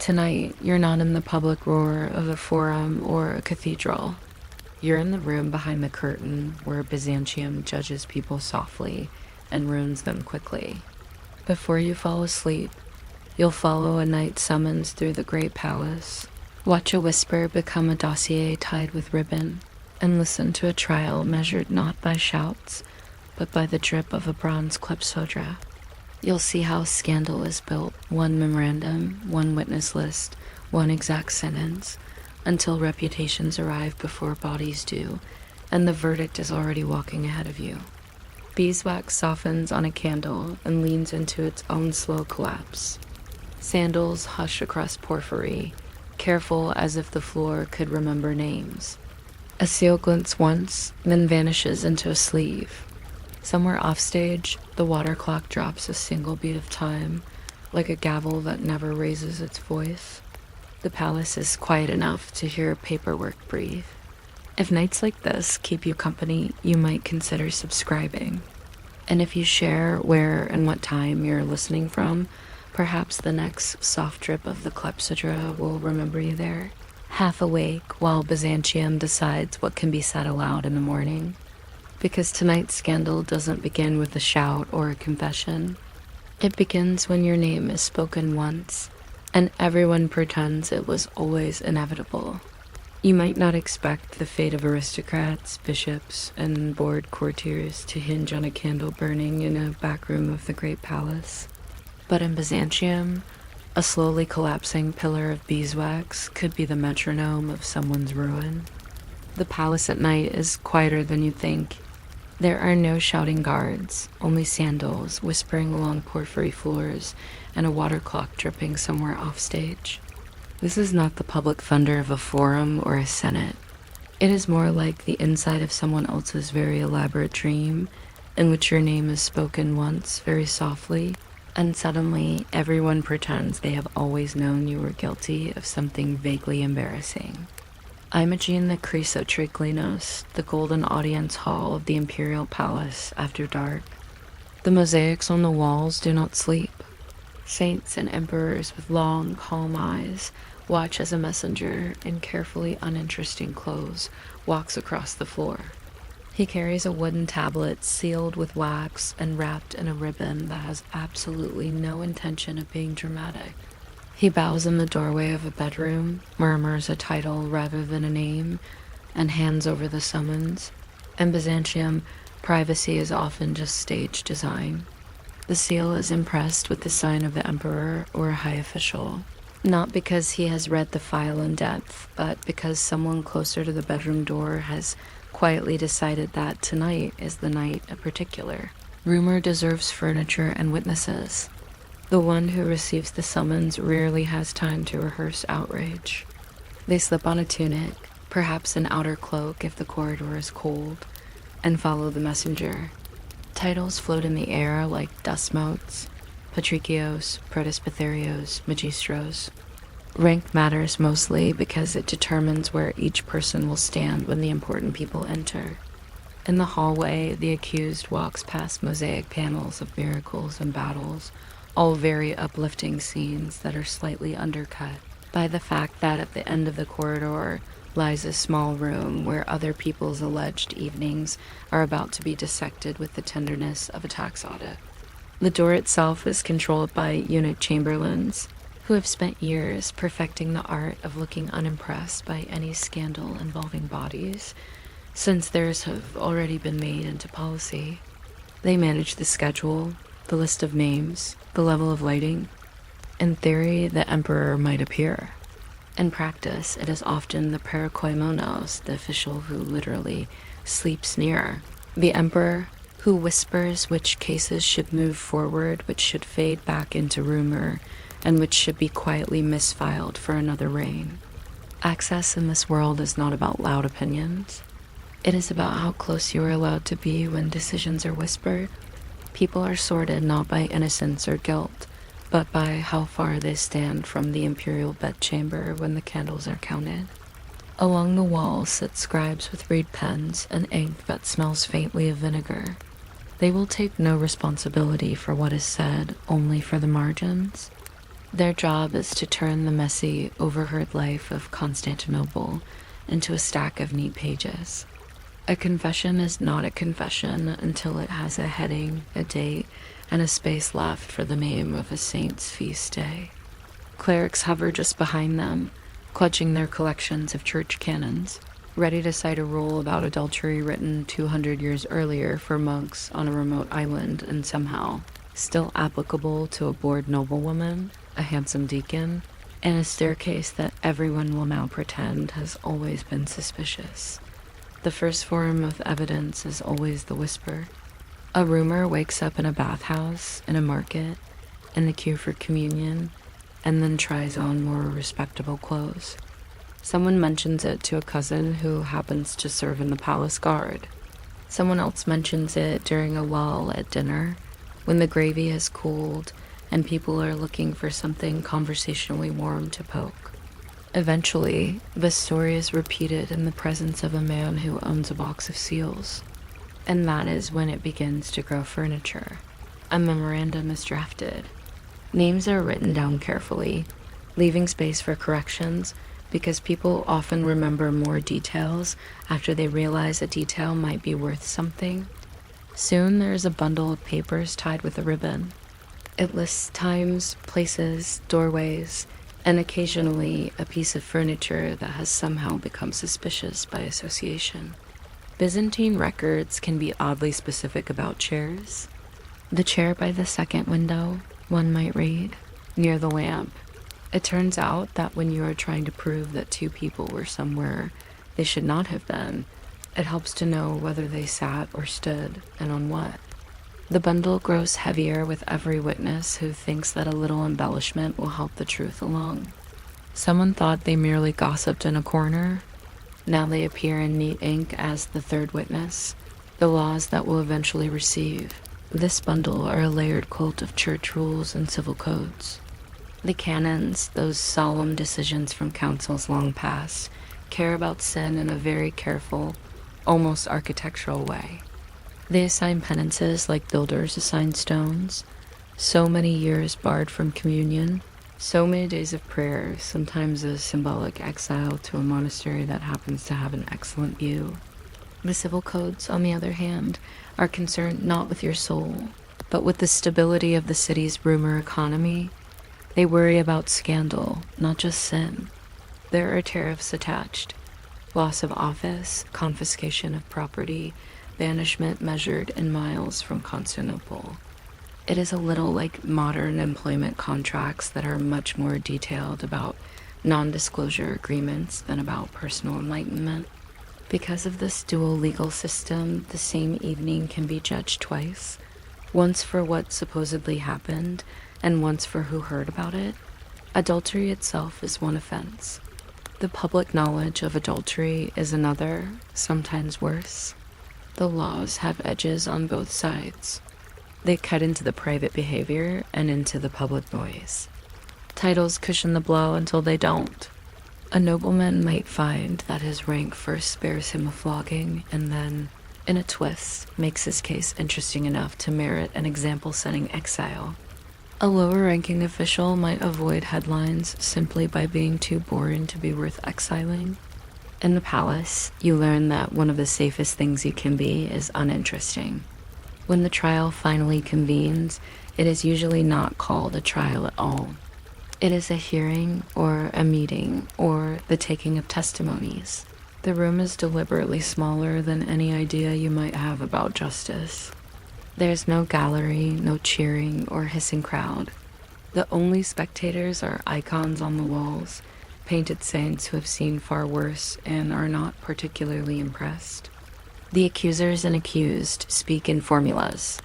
Tonight, you're not in the public roar of a forum or a cathedral. You're in the room behind the curtain where Byzantium judges people softly and ruins them quickly. Before you fall asleep, you'll follow a night summons through the great palace, watch a whisper become a dossier tied with ribbon, and listen to a trial measured not by shouts, but by the drip of a bronze klepsydra. You'll see how scandal is built, one memorandum, one witness list, one exact sentence, until reputations arrive before bodies do, and the verdict is already walking ahead of you. Beeswax softens on a candle and leans into its own slow collapse. Sandals hush across porphyry, careful as if the floor could remember names. A seal glints once, then vanishes into a sleeve. Somewhere offstage, the water clock drops a single beat of time, like a gavel that never raises its voice. The palace is quiet enough to hear paperwork breathe. If nights like this keep you company, you might consider subscribing. And if you share where and what time you're listening from, perhaps the next soft drip of the klepsydra will remember you there, half awake while Byzantium decides what can be said aloud in the morning. Because tonight's scandal doesn't begin with a shout or a confession. It begins when your name is spoken once, and everyone pretends it was always inevitable. You might not expect the fate of aristocrats, bishops, and bored courtiers to hinge on a candle burning in a back room of the great palace. But in Byzantium, a slowly collapsing pillar of beeswax could be the metronome of someone's ruin. The palace at night is quieter than you think. There are no shouting guards, only sandals whispering along porphyry floors and a water clock dripping somewhere offstage. This is not the public thunder of a forum or a senate. It is more like the inside of someone else's very elaborate dream, in which your name is spoken once very softly, and suddenly everyone pretends they have always known you were guilty of something vaguely embarrassing. Imagine the Chrysotriclinos, the golden audience hall of the imperial palace after dark. The mosaics on the walls do not sleep. Saints and emperors with long, calm eyes watch as a messenger in carefully uninteresting clothes walks across the floor. He carries a wooden tablet sealed with wax and wrapped in a ribbon that has absolutely no intention of being dramatic. He bows in the doorway of a bedroom, murmurs a title rather than a name, and hands over the summons. In Byzantium, privacy is often just stage design. The seal is impressed with the sign of the emperor or a high official, not because he has read the file in depth, but because someone closer to the bedroom door has quietly decided that tonight is the night in particular. Rumor deserves furniture and witnesses. The one who receives the summons rarely has time to rehearse outrage. They slip on a tunic, perhaps an outer cloak if the corridor is cold, and follow the messenger. Titles float in the air like dust motes: patricios, protospitherios, magistros. Rank matters mostly because it determines where each person will stand when the important people enter. In the hallway, the accused walks past mosaic panels of miracles and battles, all very uplifting scenes that are slightly undercut by the fact that at the end of the corridor lies a small room where other people's alleged evenings are about to be dissected with the tenderness of a tax audit. The door itself is controlled by eunuch chamberlains, who have spent years perfecting the art of looking unimpressed by any scandal involving bodies, since theirs have already been made into policy. They manage the schedule, the list of names, the level of lighting. In theory, the emperor might appear. In practice, it is often the parakoimonos, the official who literally sleeps near the emperor, who whispers which cases should move forward, which should fade back into rumor, and which should be quietly misfiled for another reign. Access in this world is not about loud opinions. It is about how close you are allowed to be when decisions are whispered. People are sorted not by innocence or guilt, but by how far they stand from the imperial bedchamber when the candles are counted. Along the walls sit scribes with reed pens and ink that smells faintly of vinegar. They will take no responsibility for what is said, only for the margins. Their job is to turn the messy, overheard life of Constantinople into a stack of neat pages. A confession is not a confession until it has a heading, a date, and a space left for the name of a saint's feast day. Clerics hover just behind them, clutching their collections of church canons, ready to cite a rule about adultery written 200 years earlier for monks on a remote island and somehow still applicable to a bored noblewoman, a handsome deacon, and a staircase that everyone will now pretend has always been suspicious. The first form of evidence is always the whisper. A rumor wakes up in a bathhouse, in a market, in the queue for communion, and then tries on more respectable clothes. Someone mentions it to a cousin who happens to serve in the palace guard. Someone else mentions it during a lull at dinner, when the gravy has cooled and people are looking for something conversationally warm to poke. Eventually, the story is repeated in the presence of a man who owns a box of seals. And that is when it begins to grow furniture. A memorandum is drafted. Names are written down carefully, leaving space for corrections because people often remember more details after they realize a detail might be worth something. Soon there is a bundle of papers tied with a ribbon. It lists times, places, doorways, and occasionally a piece of furniture that has somehow become suspicious by association. Byzantine records can be oddly specific about chairs. The chair by the second window, one might read, near the lamp. It turns out that when you are trying to prove that two people were somewhere they should not have been, it helps to know whether they sat or stood and on what. The bundle grows heavier with every witness who thinks that a little embellishment will help the truth along. Someone thought they merely gossiped in a corner. Now they appear in neat ink as the third witness, the laws that will eventually receive. This bundle are a layered quilt of church rules and civil codes. The canons, those solemn decisions from councils long past, care about sin in a very careful, almost architectural way. They assign penances like builders assign stones, so many years barred from communion, so many days of prayer, sometimes a symbolic exile to a monastery that happens to have an excellent view. The civil codes, on the other hand, are concerned not with your soul, but with the stability of the city's rumor economy. They worry about scandal, not just sin. There are tariffs attached: loss of office, confiscation of property, banishment measured in miles from Constantinople. It is a little like modern employment contracts that are much more detailed about non-disclosure agreements than about personal enlightenment. Because of this dual legal system, the same evening can be judged twice, once for what supposedly happened and once for who heard about it. Adultery itself is one offense. The public knowledge of adultery is another, sometimes worse. The laws have edges on both sides. They cut into the private behavior and into the public noise. Titles cushion the blow until they don't. A nobleman might find that his rank first spares him a flogging and then, in a twist, makes his case interesting enough to merit an example-setting exile. A lower-ranking official might avoid headlines simply by being too boring to be worth exiling. In the palace, you learn that one of the safest things you can be is uninteresting. When the trial finally convenes, it is usually not called a trial at all. It is a hearing, or a meeting, or the taking of testimonies. The room is deliberately smaller than any idea you might have about justice. There's no gallery, no cheering or hissing crowd. The only spectators are icons on the walls, painted saints who have seen far worse and are not particularly impressed. The accusers and accused speak in formulas.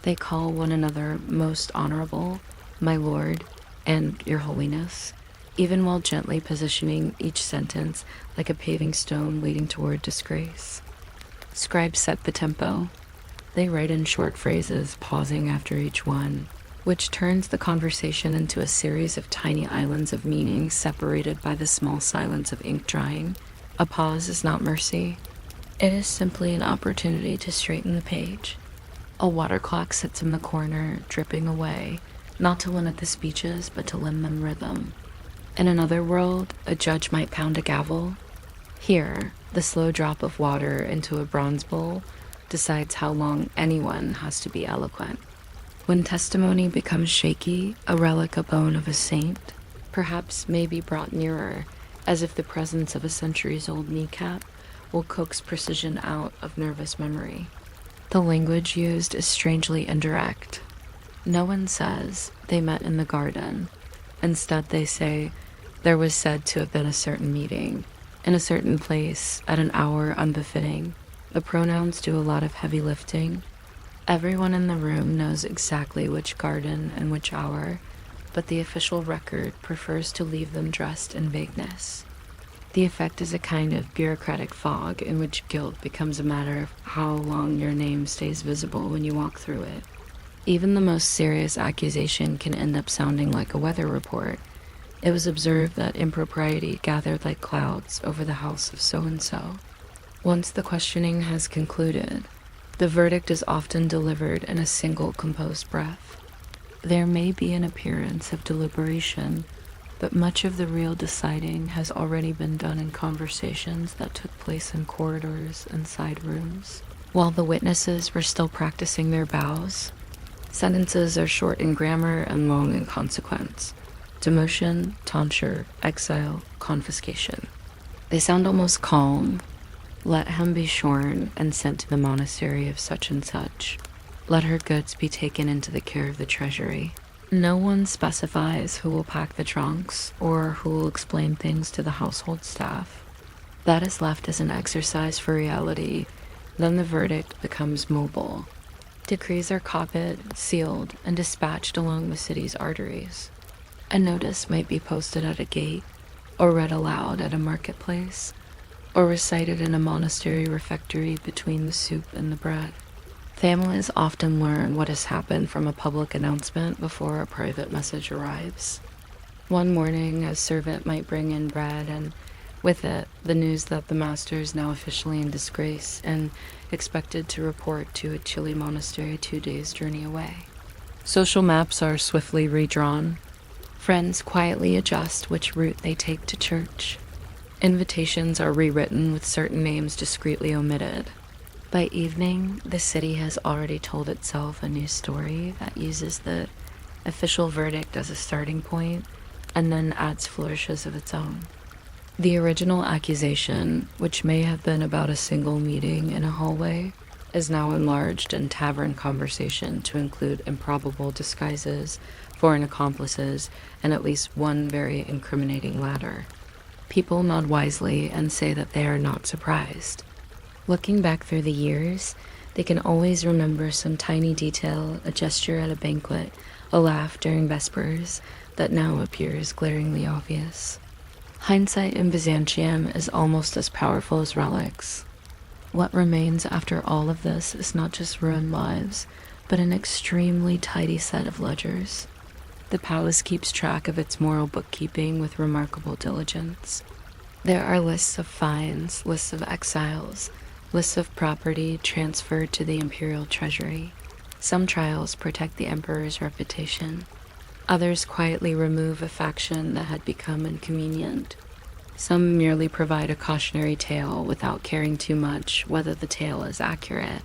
They call one another most honorable, my lord, and your holiness, even while gently positioning each sentence like a paving stone leading toward disgrace. Scribes set the tempo. They write in short phrases, pausing after each one, which turns the conversation into a series of tiny islands of meaning separated by the small silence of ink drying. A pause is not mercy. It is simply an opportunity to straighten the page. A water clock sits in the corner, dripping away, not to limit the speeches, but to lend them rhythm. In another world, a judge might pound a gavel. Here, the slow drop of water into a bronze bowl decides how long anyone has to be eloquent. When testimony becomes shaky, a relic, a bone of a saint, perhaps may be brought nearer, as if the presence of a centuries-old kneecap will coax precision out of nervous memory. The language used is strangely indirect. No one says they met in the garden. Instead, they say there was said to have been a certain meeting, in a certain place, at an hour unbefitting. The pronouns do a lot of heavy lifting. Everyone in the room knows exactly which garden and which hour, but the official record prefers to leave them dressed in vagueness. The effect is a kind of bureaucratic fog in which guilt becomes a matter of how long your name stays visible when you walk through it. Even the most serious accusation can end up sounding like a weather report. It was observed that impropriety gathered like clouds over the house of so-and-so. Once the questioning has concluded, the verdict is often delivered in a single composed breath. There may be an appearance of deliberation, but much of the real deciding has already been done in conversations that took place in corridors and side rooms. While the witnesses were still practicing their vows, sentences are short in grammar and long in consequence. Demotion, tonsure, exile, confiscation. They sound almost calm. Let him be shorn and sent to the monastery of such and such. Let her goods be taken into the care of the treasury. No one specifies who will pack the trunks or who will explain things to the household staff. That is left as an exercise for reality. Then the verdict becomes mobile. Decrees are copied, sealed, and dispatched along the city's arteries. A notice might be posted at a gate, or read aloud at a marketplace, or recited in a monastery refectory between the soup and the bread. Families often learn what has happened from a public announcement before a private message arrives. One morning, a servant might bring in bread, and with it, the news that the master is now officially in disgrace and expected to report to a chilly monastery 2 days' journey away. Social maps are swiftly redrawn. Friends quietly adjust which route they take to church. Invitations are rewritten with certain names discreetly omitted. By evening, the city has already told itself a new story that uses the official verdict as a starting point and then adds flourishes of its own. The original accusation, which may have been about a single meeting in a hallway, is now enlarged in tavern conversation to include improbable disguises, foreign accomplices, and at least one very incriminating ladder. People nod wisely and say that they are not surprised. Looking back through the years, they can always remember some tiny detail, a gesture at a banquet, a laugh during vespers, that now appears glaringly obvious. Hindsight in Byzantium is almost as powerful as relics. What remains after all of this is not just ruined lives, but an extremely tidy set of ledgers. The palace keeps track of its moral bookkeeping with remarkable diligence. There are lists of fines, lists of exiles, lists of property transferred to the imperial treasury. Some trials protect the emperor's reputation. Others quietly remove a faction that had become inconvenient. Some merely provide a cautionary tale without caring too much whether the tale is accurate.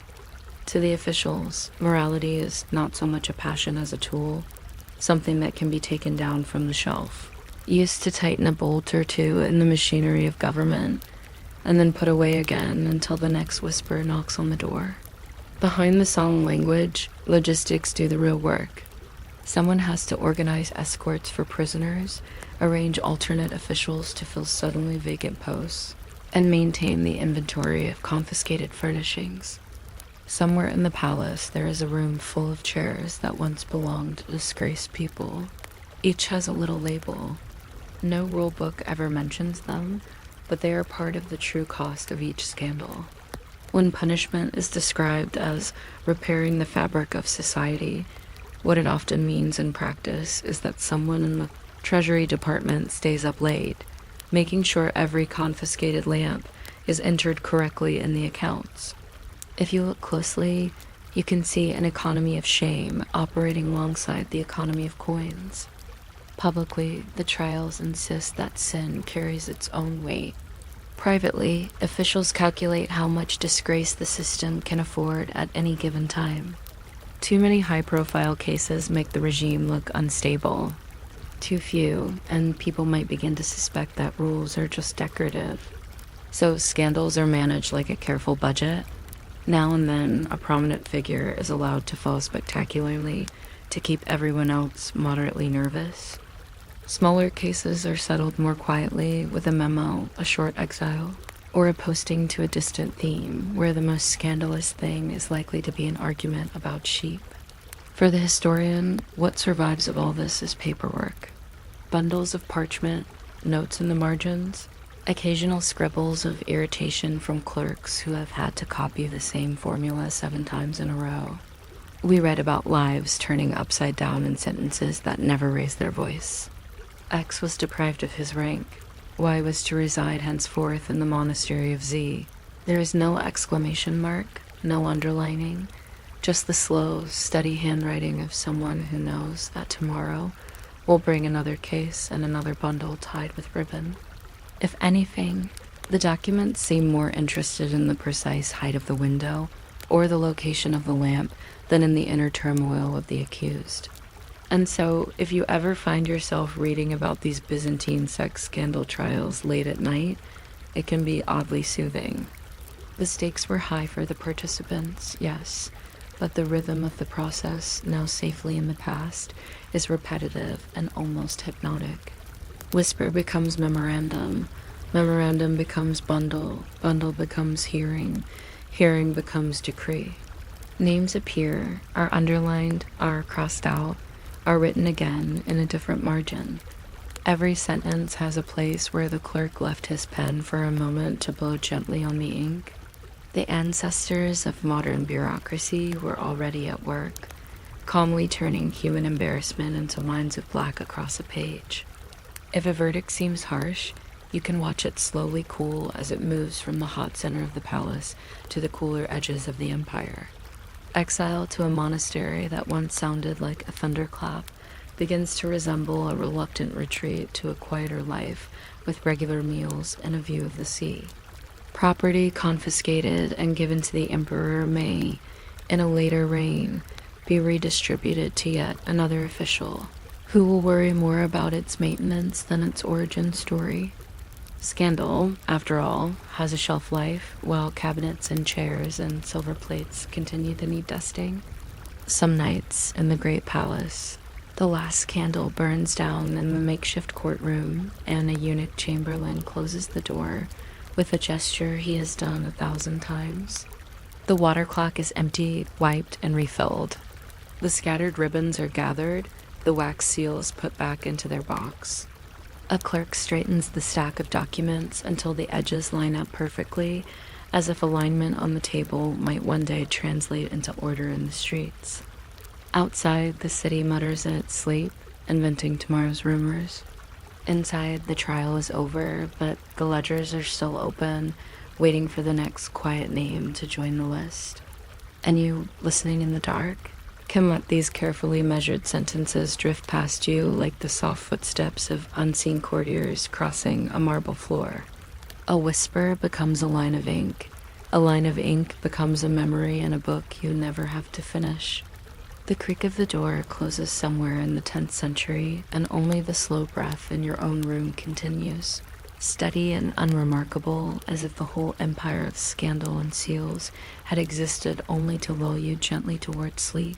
To the officials, morality is not so much a passion as a tool, something that can be taken down from the shelf, used to tighten a bolt or two in the machinery of government, and then put away again until the next whisper knocks on the door. Behind the solemn language, logistics do the real work. Someone has to organize escorts for prisoners, arrange alternate officials to fill suddenly vacant posts, and maintain the inventory of confiscated furnishings. Somewhere in the palace, there is a room full of chairs that once belonged to disgraced people. Each has a little label. No rule book ever mentions them, but they are part of the true cost of each scandal. When punishment is described as repairing the fabric of society, what it often means in practice is that someone in the Treasury Department stays up late, making sure every confiscated lamp is entered correctly in the accounts. If you look closely, You can see an economy of shame operating alongside the economy of coins. Publicly, the trials insist that sin carries its own weight. Privately, officials calculate how much disgrace the system can afford at any given time. Too many high-profile cases make the regime look unstable. Too few, and people might begin to suspect that rules are just decorative. So scandals are managed like a careful budget. Now and then, a prominent figure is allowed to fall spectacularly to keep everyone else moderately nervous. Smaller cases are settled more quietly with a memo, a short exile, or a posting to a distant theme where the most scandalous thing is likely to be an argument about sheep. For the historian, what survives of all this is paperwork. Bundles of parchment, notes in the margins, occasional scribbles of irritation from clerks who have had to copy the same formula 7 times in a row. We read about lives turning upside down in sentences that never raised their voice. X was deprived of his rank. Y was to reside henceforth in the monastery of Z. There is no exclamation mark, no underlining, just the slow, steady handwriting of someone who knows that tomorrow will bring another case and another bundle tied with ribbon. If anything, the documents seem more interested in the precise height of the window or the location of the lamp than in the inner turmoil of the accused. And so, if you ever find yourself reading about these Byzantine sex scandal trials late at night, it can be oddly soothing. The stakes were high for the participants, yes, but the rhythm of the process, now safely in the past, is repetitive and almost hypnotic. Whisper becomes memorandum, memorandum becomes bundle, bundle becomes hearing, hearing becomes decree. Names appear, are underlined, are crossed out, are written again in a different margin. Every sentence has a place where the clerk left his pen for a moment to blow gently on the ink. The ancestors of modern bureaucracy were already at work, calmly turning human embarrassment into lines of black across a page. If a verdict seems harsh, you can watch it slowly cool as it moves from the hot center of the palace to the cooler edges of the empire. Exile to a monastery that once sounded like a thunderclap begins to resemble a reluctant retreat to a quieter life with regular meals and a view of the sea. Property confiscated and given to the emperor may, in a later reign, be redistributed to yet another official, who will worry more about its maintenance than its origin story. Scandal, after all, has a shelf life, while cabinets and chairs and silver plates continue to need dusting. Some nights, in the great palace, the last candle burns down in the makeshift courtroom, and a eunuch chamberlain closes the door with a gesture he has done 1,000 times. The water clock is emptied, wiped, and refilled. The scattered ribbons are gathered, the wax seals put back into their box. A clerk straightens the stack of documents until the edges line up perfectly, as if alignment on the table might one day translate into order in the streets. Outside, the city mutters in its sleep, inventing tomorrow's rumors. Inside, the trial is over, but the ledgers are still open, waiting for the next quiet name to join the list. And you, listening in the dark, can let these carefully measured sentences drift past you like the soft footsteps of unseen courtiers crossing a marble floor. A whisper becomes a line of ink. A line of ink becomes a memory in a book you never have to finish. The creak of the door closes somewhere in the 10th century, and only the slow breath in your own room continues, steady and unremarkable, as if the whole empire of scandal and seals had existed only to lull you gently toward sleep.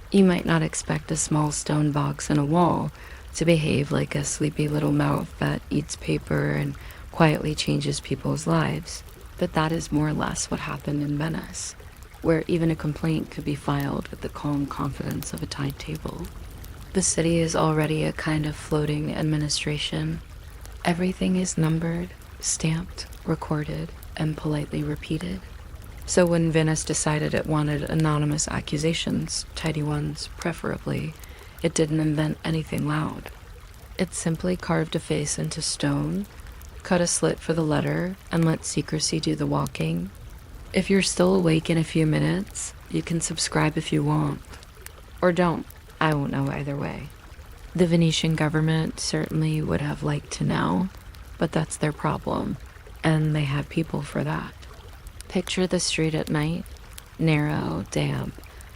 You might not expect a small stone box in a wall to behave like a sleepy little mouth that eats paper and quietly changes people's lives, but that is more or less what happened in Venice, where even a complaint could be filed with the calm confidence of a tide table. The city is already a kind of floating administration. Everything is numbered, stamped, recorded, and politely repeated. So when Venice decided it wanted anonymous accusations, tidy ones preferably, it didn't invent anything loud. It simply carved a face into stone, cut a slit for the letter, and let secrecy do the walking. If you're still awake in a few minutes, You can subscribe if you want. Or don't. I won't know either way. The Venetian government certainly would have liked to know, but that's their problem, and they have people for that. Picture the street at night, narrow, damp,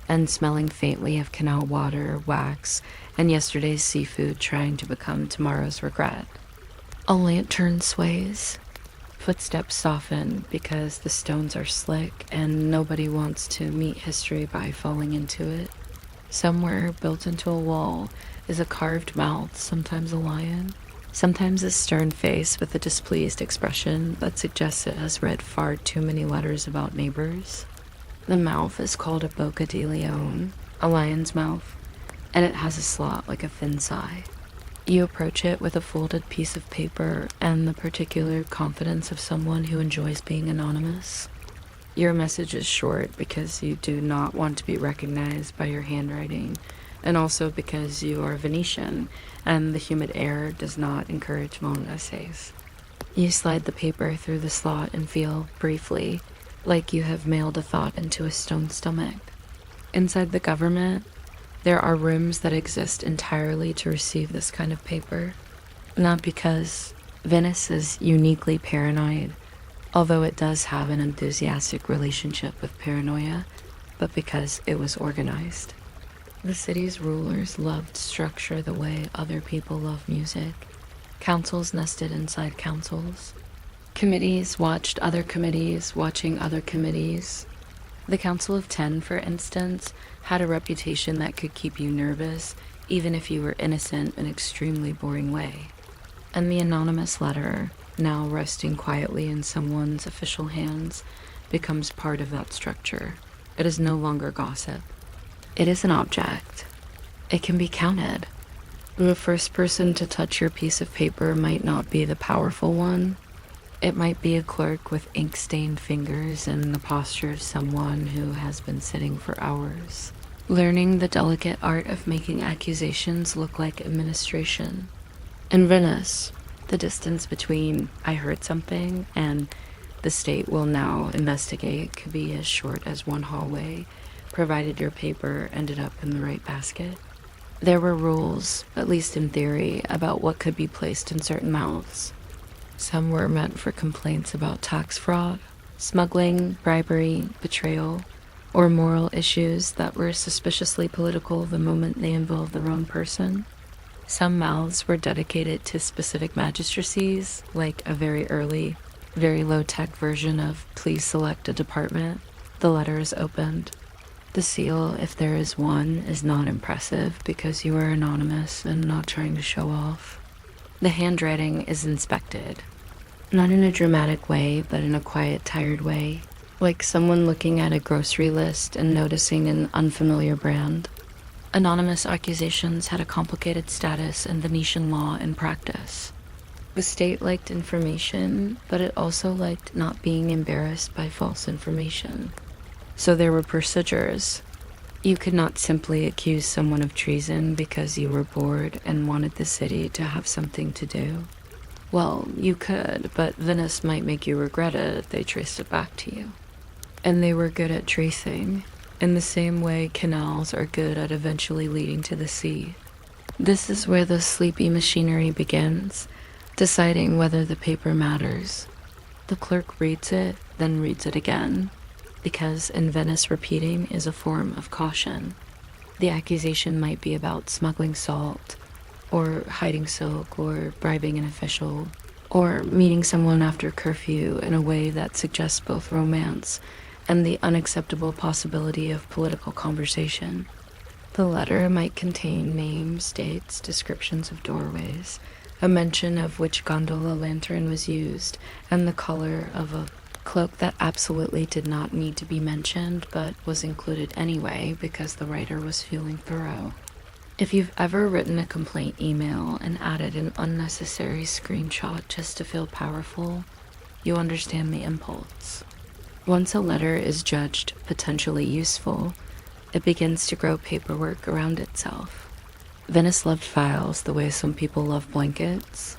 and smelling faintly of canal water, wax, and yesterday's seafood trying to become tomorrow's regret. A lantern sways. Footsteps soften because the stones are slick and nobody wants to meet history by falling into it. Somewhere built into a wall is a carved mouth, sometimes a lion, sometimes a stern face with a displeased expression that suggests it has read far too many letters about neighbors. The mouth is called a boca de leon, a lion's mouth, and it has a slot like a fin sigh. You approach it with a folded piece of paper and the particular confidence of someone who enjoys being anonymous. Your message is short because you do not want to be recognized by your handwriting, and also because you are Venetian, and the humid air does not encourage long essays. You slide the paper through the slot and feel, briefly, like you have mailed a thought into a stone stomach. Inside the government, there are rooms that exist entirely to receive this kind of paper. Not because Venice is uniquely paranoid, although it does have an enthusiastic relationship with paranoia, but because it was organized. The city's rulers loved structure the way other people love music. Councils nested inside councils. Committees watched other committees watching other committees. The Council of 10, for instance, had a reputation that could keep you nervous, even if you were innocent in an extremely boring way. And the anonymous letter, now resting quietly in someone's official hands, becomes part of that structure. It is no longer gossip. It is an object. It can be counted. The first person to touch your piece of paper might not be the powerful one. It might be a clerk with ink-stained fingers and the posture of someone who has been sitting for hours, learning the delicate art of making accusations look like administration. In Venice, the distance between "I heard something" and "the state will now investigate" could be as short as one hallway, provided your paper ended up in the right basket. There were rules, at least in theory, about what could be placed in certain mouths. Some were meant for complaints about tax fraud, smuggling, bribery, betrayal, or moral issues that were suspiciously political the moment they involved the wrong person. Some mouths were dedicated to specific magistracies, like a very early, very low-tech version of "please select a department." The letter is opened. The seal, if there is one, is not impressive because you are anonymous and not trying to show off. The handwriting is inspected, not in a dramatic way, but in a quiet, tired way, like someone looking at a grocery list and noticing an unfamiliar brand. Anonymous accusations had a complicated status in Venetian law and practice. The state liked information, but it also liked not being embarrassed by false information. So there were procedures. You could not simply accuse someone of treason because you were bored and wanted the city to have something to do. Well, you could, but Venice might make you regret it if they traced it back to you. And they were good at tracing, in the same way canals are good at eventually leading to the sea. This is where the sleepy machinery begins, deciding whether the paper matters. The clerk reads it, then reads it again, because in Venice repeating is a form of caution. The accusation might be about smuggling salt, or hiding silk, or bribing an official, or meeting someone after curfew in a way that suggests both romance and the unacceptable possibility of political conversation. The letter might contain names, dates, descriptions of doorways, a mention of which gondola lantern was used, and the color of a cloak that absolutely did not need to be mentioned, but was included anyway because the writer was feeling thorough. If you've ever written a complaint email and added an unnecessary screenshot just to feel powerful, you understand the impulse. Once a letter is judged potentially useful, it begins to grow paperwork around itself. Venice loved files the way some people love blankets.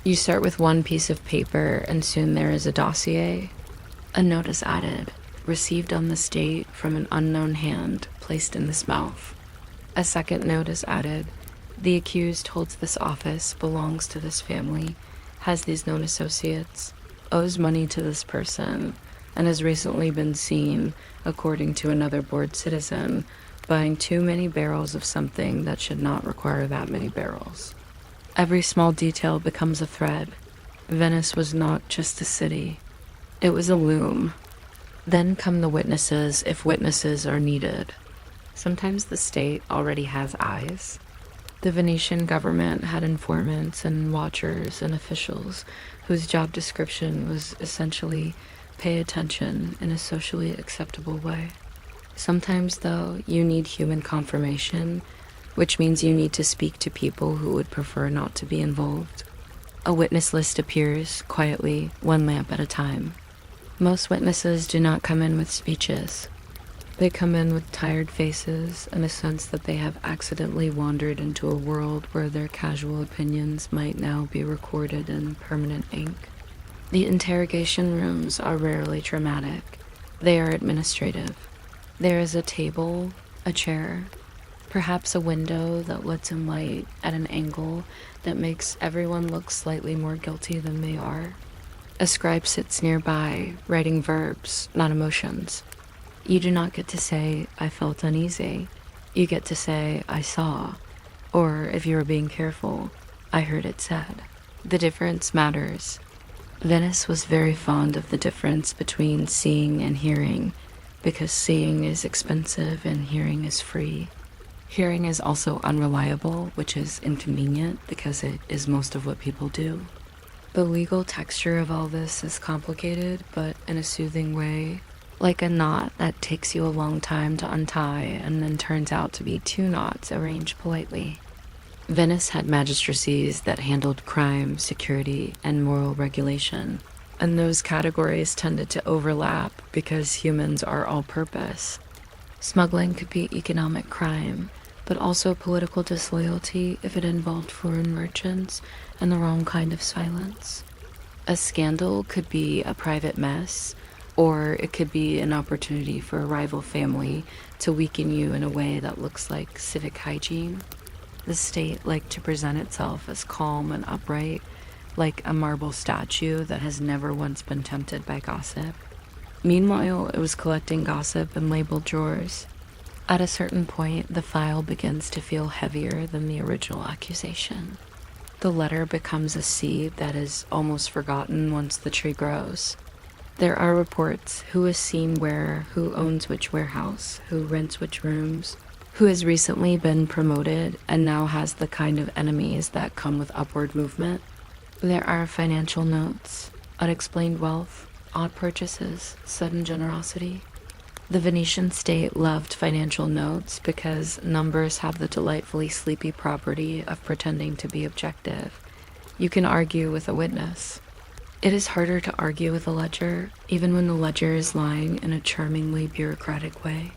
You start with one piece of paper and soon there is a dossier. A note is added. received on the state from an unknown hand placed in this mouth. A second note is added. The accused holds this office, belongs to this family, has these known associates, owes money to this person, and has recently been seen, according to another bored citizen, buying too many barrels of something that should not require that many barrels. Every small detail becomes a thread. Venice was not just a city. It was a loom. Then come the witnesses, if witnesses are needed. Sometimes the state already has eyes. The Venetian government had informants and watchers and officials whose job description was essentially pay attention in a socially acceptable way. Sometimes, though, you need human confirmation, which means you need to speak to people who would prefer not to be involved. A witness list appears, quietly, one lamp at a time. Most witnesses do not come in with speeches. They come in with tired faces and a sense that they have accidentally wandered into a world where their casual opinions might now be recorded in permanent ink. The interrogation rooms are rarely dramatic. They are administrative. There is a table, a chair, perhaps a window that lets in light at an angle that makes everyone look slightly more guilty than they are. A scribe sits nearby, writing verbs, not emotions. You do not get to say, I felt uneasy. You get to say, I saw. Or, if you are being careful, I heard it said. The difference matters. Venice was very fond of the difference between seeing and hearing, because seeing is expensive and hearing is free. Hearing is also unreliable, which is inconvenient because it is most of what people do. The legal texture of all this is complicated, but in a soothing way, like a knot that takes you a long time to untie and then turns out to be two knots arranged politely. Venice had magistracies that handled crime, security, and moral regulation, and those categories tended to overlap because humans are all-purpose. Smuggling could be economic crime, but also political disloyalty if it involved foreign merchants and the wrong kind of silence. A scandal could be a private mess, or it could be an opportunity for a rival family to weaken you in a way that looks like civic hygiene. The state liked to present itself as calm and upright, like a marble statue that has never once been tempted by gossip. Meanwhile, it was collecting gossip in labeled drawers. At a certain point, the file begins to feel heavier than the original accusation. The letter becomes a seed that is almost forgotten once the tree grows. There are reports: who is seen where, who owns which warehouse, who rents which rooms, who has recently been promoted and now has the kind of enemies that come with upward movement. There are financial notes, unexplained wealth, odd purchases, sudden generosity. The Venetian state loved financial notes because numbers have the delightfully sleepy property of pretending to be objective. You can argue with a witness. It is harder to argue with a ledger, even when the ledger is lying in a charmingly bureaucratic way.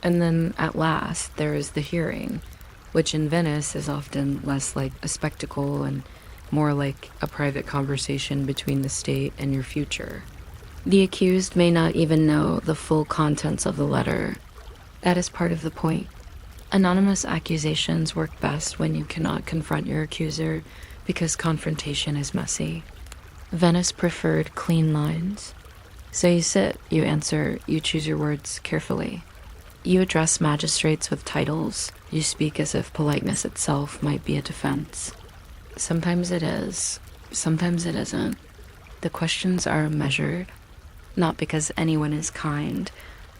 And then, at last, there is the hearing, which in Venice is often less like a spectacle and more like a private conversation between the state and your future. The accused may not even know the full contents of the letter. That is part of the point. Anonymous accusations work best when you cannot confront your accuser because confrontation is messy. Venice preferred clean lines. So you sit, you answer, you choose your words carefully. You address magistrates with titles. You speak as if politeness itself might be a defense. Sometimes it is, sometimes it isn't. The questions are measured, not because anyone is kind,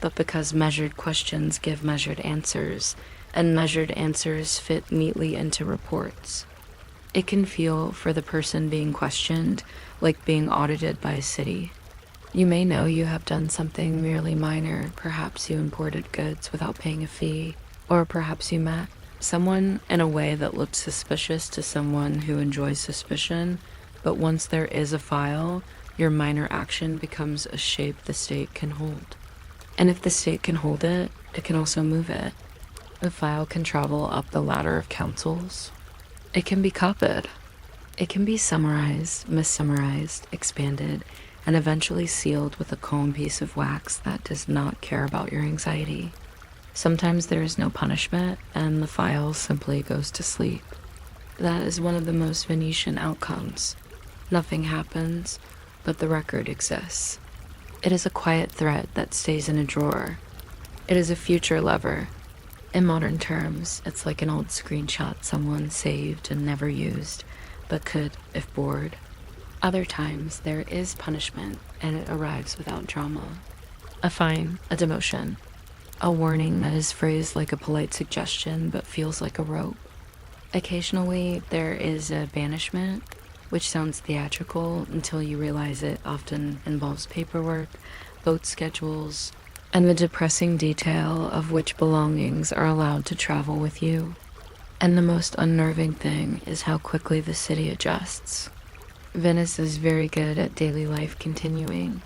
but because measured questions give measured answers, and measured answers fit neatly into reports. It can feel, for the person being questioned, like being audited by a city. You may know you have done something merely minor. Perhaps you imported goods without paying a fee, or perhaps you met someone in a way that looked suspicious to someone who enjoys suspicion, but once there is a file, your minor action becomes a shape the state can hold. And if the state can hold it, it can also move it. The file can travel up the ladder of councils. It can be copied. It can be summarized, missummarized, expanded, and eventually sealed with a calm piece of wax that does not care about your anxiety. Sometimes there is no punishment, and the file simply goes to sleep. That is one of the most Venetian outcomes. Nothing happens, but the record exists. It is a quiet thread that stays in a drawer. It is a future lever. In modern terms, it's like an old screenshot someone saved and never used, but could if bored. Other times, there is punishment, and it arrives without drama. A fine, a demotion, a warning that is phrased like a polite suggestion but feels like a rope. Occasionally, there is a banishment, which sounds theatrical until you realize it often involves paperwork, boat schedules, and the depressing detail of which belongings are allowed to travel with you. And the most unnerving thing is how quickly the city adjusts. Venice is very good at daily life continuing.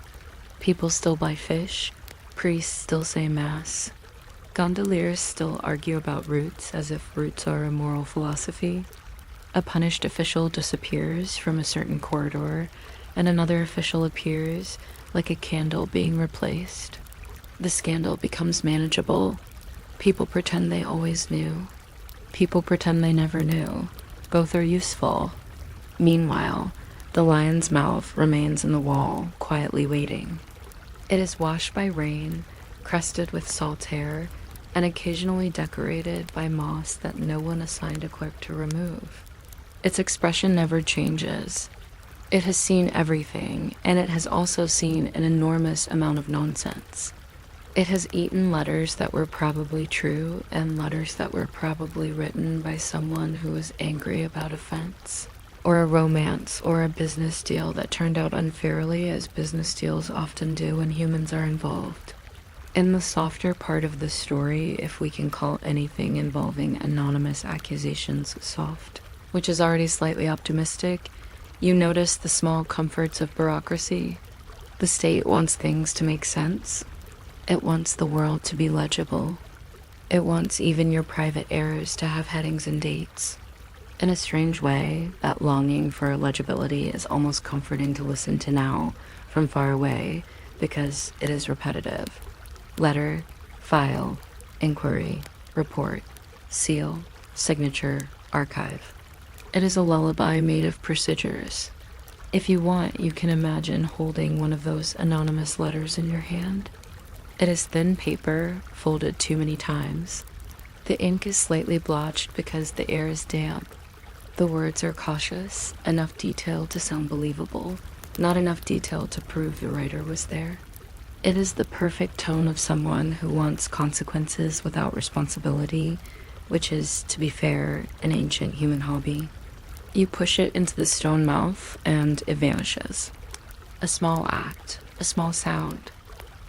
People still buy fish, priests still say mass, gondoliers still argue about routes as if routes are a moral philosophy. A punished official disappears from a certain corridor, and another official appears like a candle being replaced. The scandal becomes manageable. People pretend they always knew. People pretend they never knew. Both are useful. Meanwhile, the lion's mouth remains in the wall, quietly waiting. It is washed by rain, crested with saltire, and occasionally decorated by moss that no one assigned a clerk to remove. Its expression never changes. It has seen everything, and it has also seen an enormous amount of nonsense. It has eaten letters that were probably true, and letters that were probably written by someone who was angry about offense, or a romance or a business deal that turned out unfairly, as business deals often do when humans are involved. In the softer part of the story, if we can call anything involving anonymous accusations soft, which is already slightly optimistic, you notice the small comforts of bureaucracy. The state wants things to make sense. It wants the world to be legible. It wants even your private errors to have headings and dates. In a strange way, that longing for legibility is almost comforting to listen to now, from far away, because it is repetitive. Letter, file, inquiry, report, seal, signature, archive. It is a lullaby made of procedures. If you want, you can imagine holding one of those anonymous letters in your hand. It is thin paper, folded too many times. The ink is slightly blotched because the air is damp. The words are cautious, enough detail to sound believable, not enough detail to prove the writer was there. It is the perfect tone of someone who wants consequences without responsibility, which is, to be fair, an ancient human hobby. You push it into the stone mouth, and it vanishes. A small act, a small sound,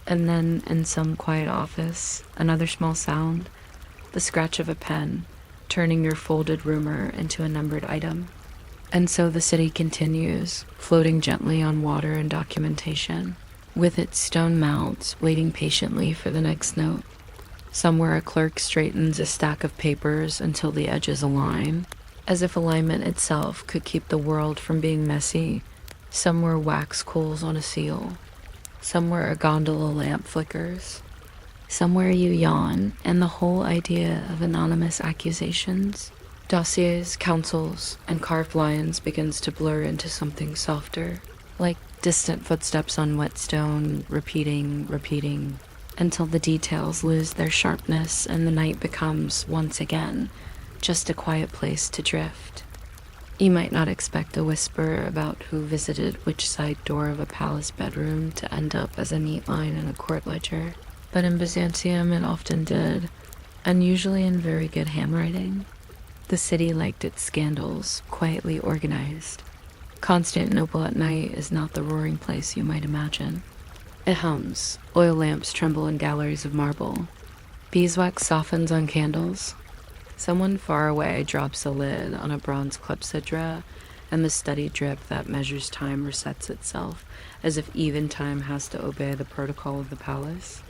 and then in some quiet office, another small sound, the scratch of a pen, turning your folded rumor into a numbered item. And so the city continues, floating gently on water and documentation, with its stone mouths waiting patiently for the next note. Somewhere a clerk straightens a stack of papers until the edges align, as if alignment itself could keep the world from being messy. Somewhere wax cools on a seal. Somewhere a gondola lamp flickers. Somewhere you yawn, and the whole idea of anonymous accusations, dossiers, counsels, and carved lions begins to blur into something softer, like distant footsteps on wet stone, repeating, until the details lose their sharpness and the night becomes, once again, just a quiet place to drift. You might not expect a whisper about who visited which side door of a palace bedroom to end up as a neat line in a court ledger, but in Byzantium it often did, and usually in very good handwriting. The city liked its scandals, quietly organized. Constantinople at night is not the roaring place you might imagine. It hums, oil lamps tremble in galleries of marble. Beeswax softens on candles. Someone far away drops a lid on a bronze clepsydra, and the steady drip that measures time resets itself, as if even time has to obey the protocol of the palace.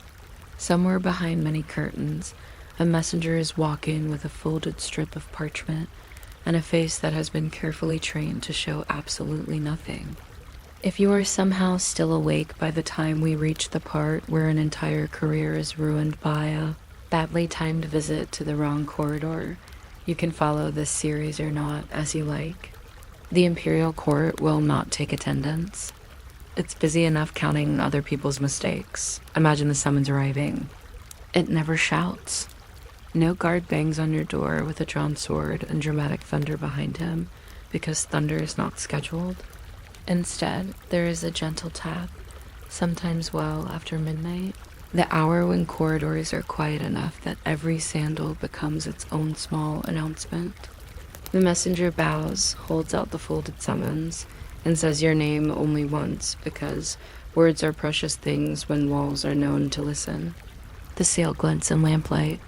Somewhere behind many curtains, a messenger is walking with a folded strip of parchment and a face that has been carefully trained to show absolutely nothing. If you are somehow still awake by the time we reach the part where an entire career is ruined by a badly timed visit to the wrong corridor, you can follow this series or not as you like. The Imperial Court will not take attendance. It's busy enough counting other people's mistakes. Imagine the summons arriving. It never shouts. No guard bangs on your door with a drawn sword and dramatic thunder behind him, because thunder is not scheduled. Instead, there is a gentle tap, sometimes well after midnight, the hour when corridors are quiet enough that every sandal becomes its own small announcement. The messenger bows, holds out the folded summons, and says your name only once, because words are precious things when walls are known to listen. The seal glints in lamplight.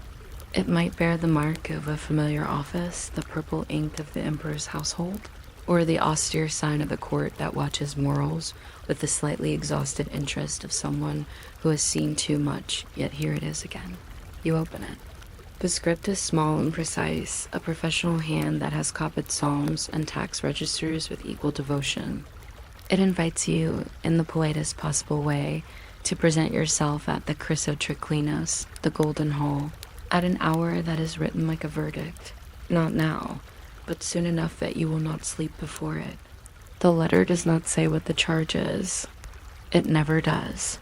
It might bear the mark of a familiar office, the purple ink of the emperor's household, or the austere sign of the court that watches morals with the slightly exhausted interest of someone who has seen too much, yet here it is again. You open it. The script is small and precise, a professional hand that has copied psalms and tax registers with equal devotion. It invites you, in the politest possible way, to present yourself at the Chrysotriclinos, the Golden Hall, at an hour that is written like a verdict. Not now, but soon enough that you will not sleep before it. The letter does not say what the charge is. It never does.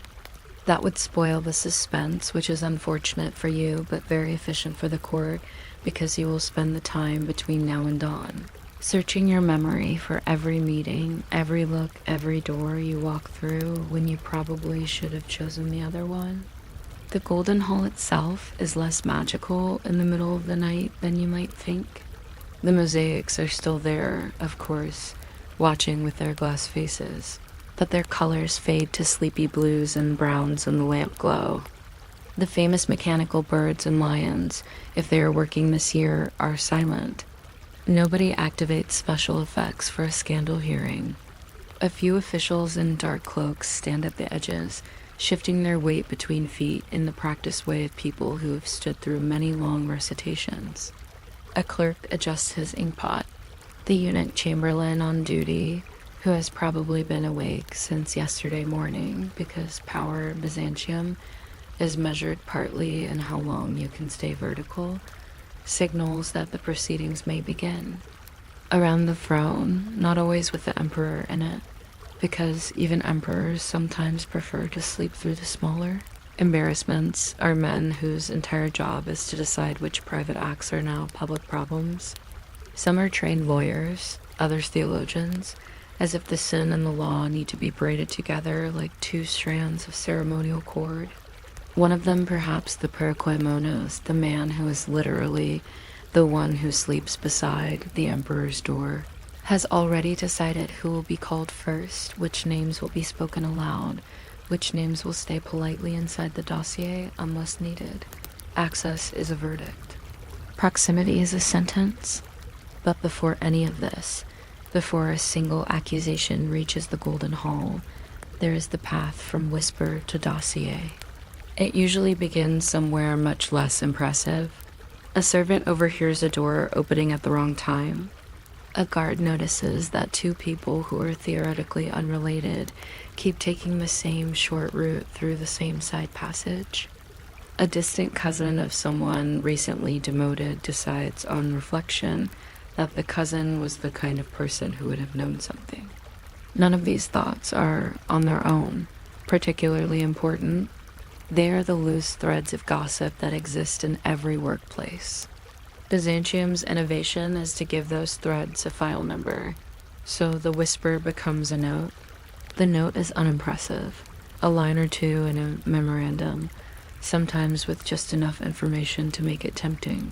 That would spoil the suspense, which is unfortunate for you, but very efficient for the court, because you will spend the time between now and dawn, searching your memory for every meeting, every look, every door you walk through, when you probably should have chosen the other one. The Golden Hall itself is less magical in the middle of the night than you might think. The mosaics are still there, of course, watching with their glass faces, but their colors fade to sleepy blues and browns in the lamp glow. The famous mechanical birds and lions, if they are working this year, are silent. Nobody activates special effects for a scandal hearing. A few officials in dark cloaks stand at the edges, shifting their weight between feet in the practiced way of people who have stood through many long recitations. A clerk adjusts his inkpot. The eunuch chamberlain on duty, who has probably been awake since yesterday morning because power in Byzantium is measured partly in how long you can stay vertical, signals that the proceedings may begin. Around the throne, not always with the emperor in it, because even emperors sometimes prefer to sleep through the smaller embarrassments, are men whose entire job is to decide which private acts are now public problems. Some are trained lawyers, others theologians, as if the sin and the law need to be braided together like two strands of ceremonial cord. One of them, perhaps the Perquemonos, the man who is literally the one who sleeps beside the emperor's door, has already decided who will be called first, which names will be spoken aloud, which names will stay politely inside the dossier unless needed. Access is a verdict. Proximity is a sentence. But before any of this, before a single accusation reaches the Golden Hall, there is the path from whisper to dossier. It usually begins somewhere much less impressive. A servant overhears a door opening at the wrong time. A guard notices that two people who are theoretically unrelated keep taking the same short route through the same side passage. A distant cousin of someone recently demoted decides on reflection that the cousin was the kind of person who would have known something. None of these thoughts are, on their own, particularly important. They are the loose threads of gossip that exist in every workplace. Byzantium's innovation is to give those threads a file number, so the whisper becomes a note. The note is unimpressive, a line or two in a memorandum, sometimes with just enough information to make it tempting.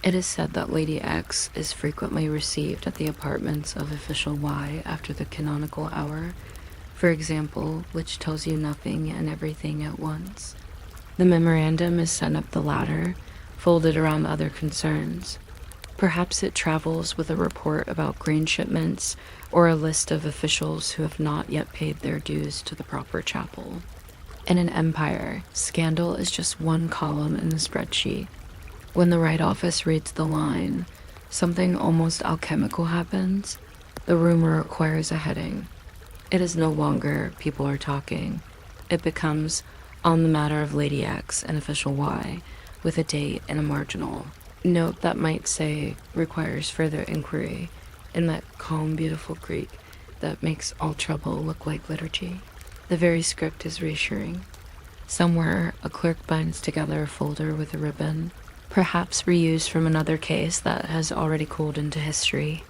It is said that Lady X is frequently received at the apartments of official Y after the canonical hour, for example, which tells you nothing and everything at once. The memorandum is sent up the ladder, folded around other concerns. Perhaps it travels with a report about grain shipments or a list of officials who have not yet paid their dues to the proper chapel. In an empire, scandal is just one column in the spreadsheet. When the right office reads the line, something almost alchemical happens. The rumor requires a heading. It is no longer people are talking. It becomes on the matter of Lady X and official Y, with a date and a marginal. Note that might say requires further inquiry in that calm, beautiful Greek that makes all trouble look like liturgy. The very script is reassuring. Somewhere, a clerk binds together a folder with a ribbon, perhaps reused from another case that has already cooled into history.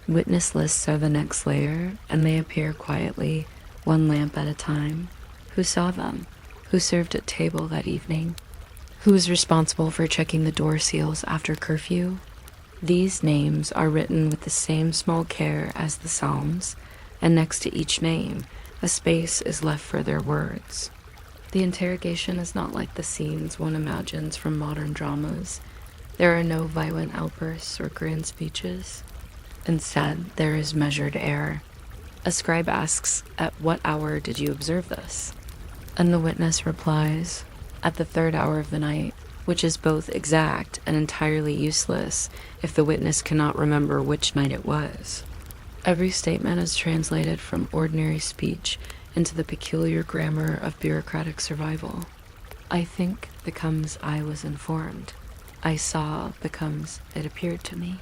Witness lists are the next layer, and they appear quietly, one lamp at a time. Who saw them? Who served at table that evening? Who is responsible for checking the door seals after curfew? These names are written with the same small care as the Psalms, and next to each name, a space is left for their words. The interrogation is not like the scenes one imagines from modern dramas. There are no violent outbursts or grand speeches. Instead, there is measured air. A scribe asks, "At what hour did you observe this?" And the witness replies, "At the 3rd hour of the night," which is both exact and entirely useless if the witness cannot remember which night it was. Every statement is translated from ordinary speech into the peculiar grammar of bureaucratic survival. I think becomes I was informed. I saw becomes it appeared to me.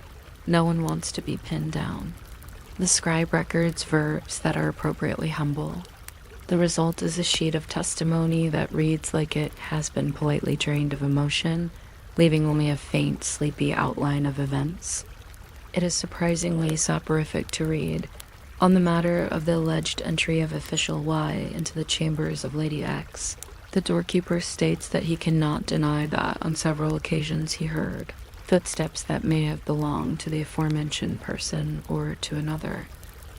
No one wants to be pinned down. The scribe records verbs that are appropriately humble. The result is a sheet of testimony that reads like it has been politely drained of emotion, leaving only a faint, sleepy outline of events. It is surprisingly soporific to read. On the matter of the alleged entry of official Y into the chambers of Lady X, the doorkeeper states that he cannot deny that on several occasions he heard footsteps that may have belonged to the aforementioned person or to another.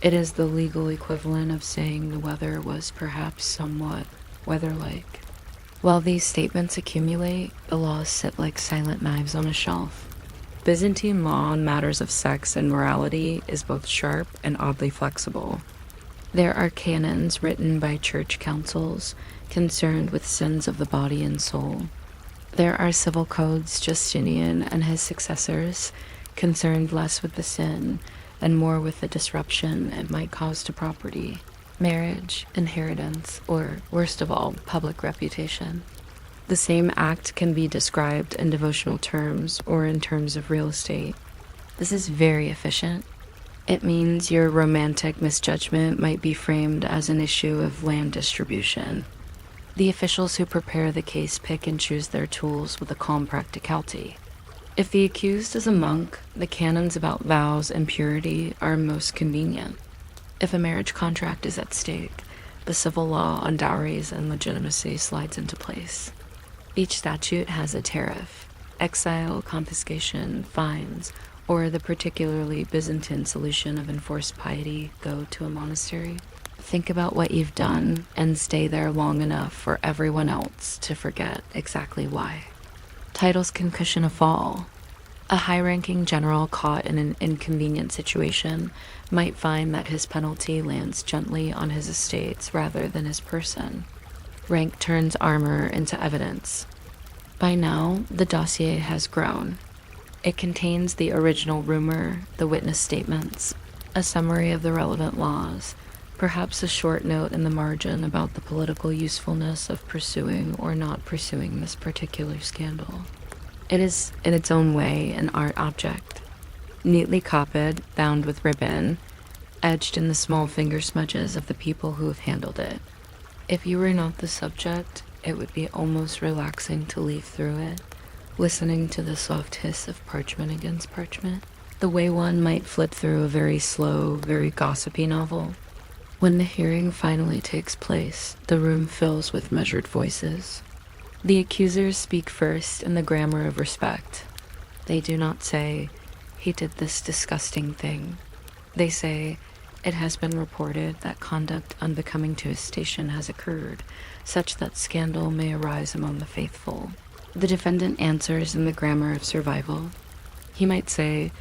It is the legal equivalent of saying the weather was perhaps somewhat weather-like. While these statements accumulate, the laws sit like silent knives on a shelf. Byzantine law on matters of sex and morality is both sharp and oddly flexible. There are canons written by church councils concerned with sins of the body and soul. There are civil codes Justinian and his successors concerned less with the sin and more with the disruption it might cause to property, marriage, inheritance, or, worst of all, public reputation. The same act can be described in devotional terms or in terms of real estate. This is very efficient. It means your romantic misjudgment might be framed as an issue of land distribution. The officials who prepare the case pick and choose their tools with a calm practicality. If the accused is a monk, the canons about vows and purity are most convenient. If a marriage contract is at stake, the civil law on dowries and legitimacy slides into place. Each statute has a tariff: exile, confiscation, fines, or the particularly Byzantine solution of enforced piety, go to a monastery. Think about what you've done and stay there long enough for everyone else to forget exactly why. Titles can cushion a fall. A high-ranking general caught in an inconvenient situation might find that his penalty lands gently on his estates rather than his person. Rank turns armor into evidence. By now, the dossier has grown. It contains the original rumor, the witness statements, a summary of the relevant laws, perhaps a short note in the margin about the political usefulness of pursuing or not pursuing this particular scandal. It is, in its own way, an art object, neatly copied, bound with ribbon, edged in the small finger smudges of the people who have handled it. If you were not the subject, it would be almost relaxing to leaf through it, listening to the soft hiss of parchment against parchment, the way one might flit through a very slow, very gossipy novel. When the hearing finally takes place, the room fills with measured voices. The accusers speak first in the grammar of respect. They do not say, "He did this disgusting thing." They say, "It has been reported that conduct unbecoming to his station has occurred, such that scandal may arise among the faithful." The defendant answers in the grammar of survival. He might say,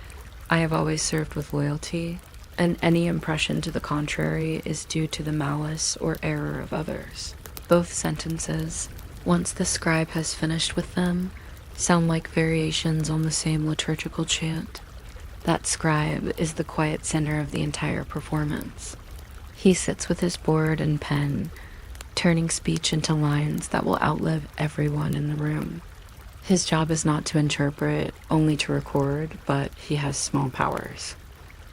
"I have always served with loyalty," and any impression to the contrary is due to the malice or error of others. Both sentences, once the scribe has finished with them, sound like variations on the same liturgical chant. That scribe is the quiet center of the entire performance. He sits with his board and pen, turning speech into lines that will outlive everyone in the room. His job is not to interpret, only to record, but he has small powers.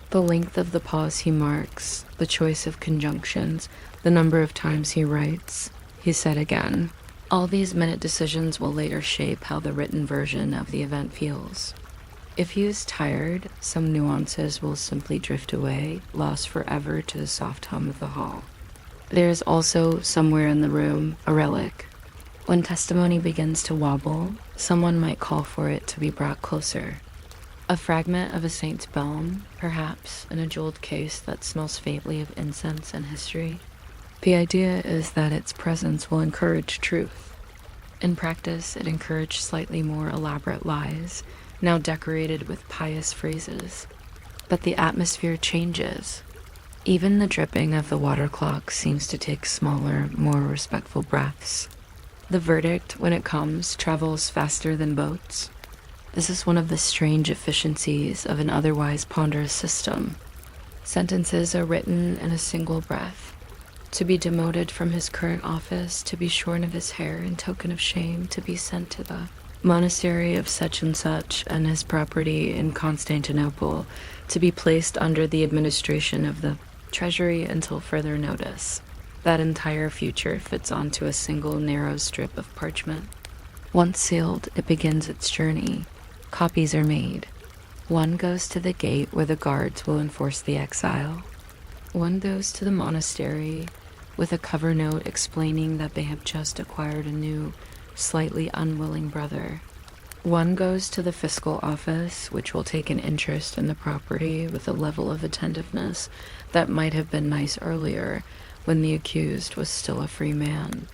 The length of the pause he marks, the choice of conjunctions, the number of times he writes, he said again. All these minute decisions will later shape how the written version of the event feels. If he is tired, some nuances will simply drift away, lost forever to the soft hum of the hall. There is also, somewhere in the room, a relic. When testimony begins to wobble, someone might call for it to be brought closer. A fragment of a saint's balm, perhaps in a jeweled case that smells faintly of incense and history. The idea is that its presence will encourage truth. In practice, it encouraged slightly more elaborate lies, now decorated with pious phrases. But the atmosphere changes. Even the dripping of the water clock seems to take smaller, more respectful breaths. The verdict, when it comes, travels faster than boats. This is one of the strange efficiencies of an otherwise ponderous system. Sentences are written in a single breath. To be demoted from his current office, to be shorn of his hair in token of shame, to be sent to the monastery of such and such and his property in Constantinople, to be placed under the administration of the treasury until further notice. That entire future fits onto a single narrow strip of parchment. Once sealed, it begins its journey. Copies are made. One goes to the gate where the guards will enforce the exile. One goes to the monastery with a cover note explaining that they have just acquired a new, slightly unwilling brother. One goes to the fiscal office, which will take an interest in the property with a level of attentiveness that might have been nice earlier when the accused was still a free man.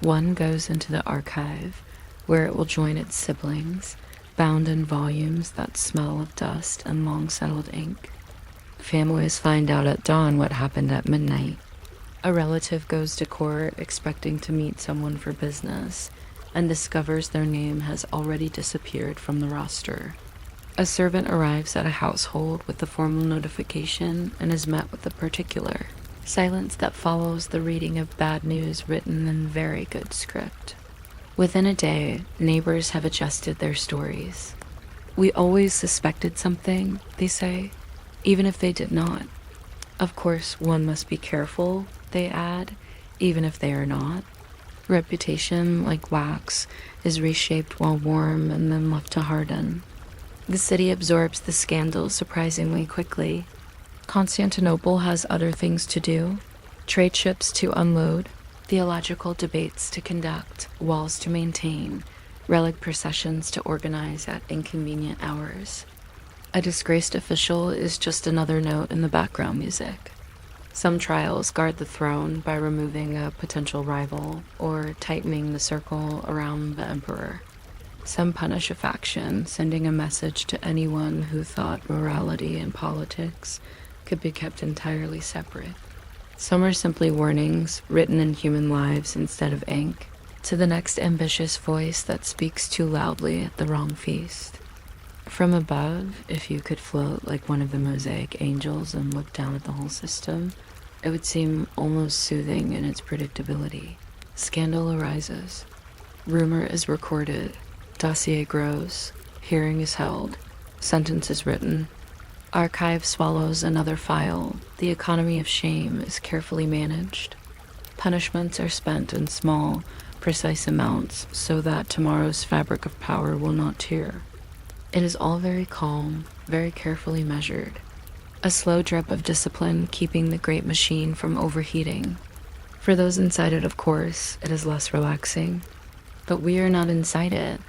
One goes into the archive, where it will join its siblings, bound in volumes that smell of dust and long-settled ink. Families find out at dawn what happened at midnight. A relative goes to court expecting to meet someone for business and discovers their name has already disappeared from the roster. A servant arrives at a household with the formal notification and is met with the particular silence that follows the reading of bad news written in very good script. Within a day, neighbors have adjusted their stories. We always suspected something, they say, even if they did not. Of course, one must be careful, they add, even if they are not. Reputation, like wax, is reshaped while warm and then left to harden. The city absorbs the scandal surprisingly quickly. Constantinople has other things to do, trade ships to unload, theological debates to conduct, walls to maintain, relic processions to organize at inconvenient hours. A disgraced official is just another note in the background music. Some trials guard the throne by removing a potential rival or tightening the circle around the emperor. Some punish a faction, sending a message to anyone who thought morality and politics could be kept entirely separate. Some are simply warnings, written in human lives instead of ink, to the next ambitious voice that speaks too loudly at the wrong feast. From above, if you could float like one of the mosaic angels and look down at the whole system, it would seem almost soothing in its predictability. Scandal arises. Rumor is recorded. Dossier grows. Hearing is held. Sentence is written. Archive swallows another file. The economy of shame is carefully managed. Punishments are spent in small, precise amounts so that tomorrow's fabric of power will not tear. It is all very calm, very carefully measured. A slow drip of discipline keeping the great machine from overheating. For those inside it, of course, it is less relaxing. But we are not inside it.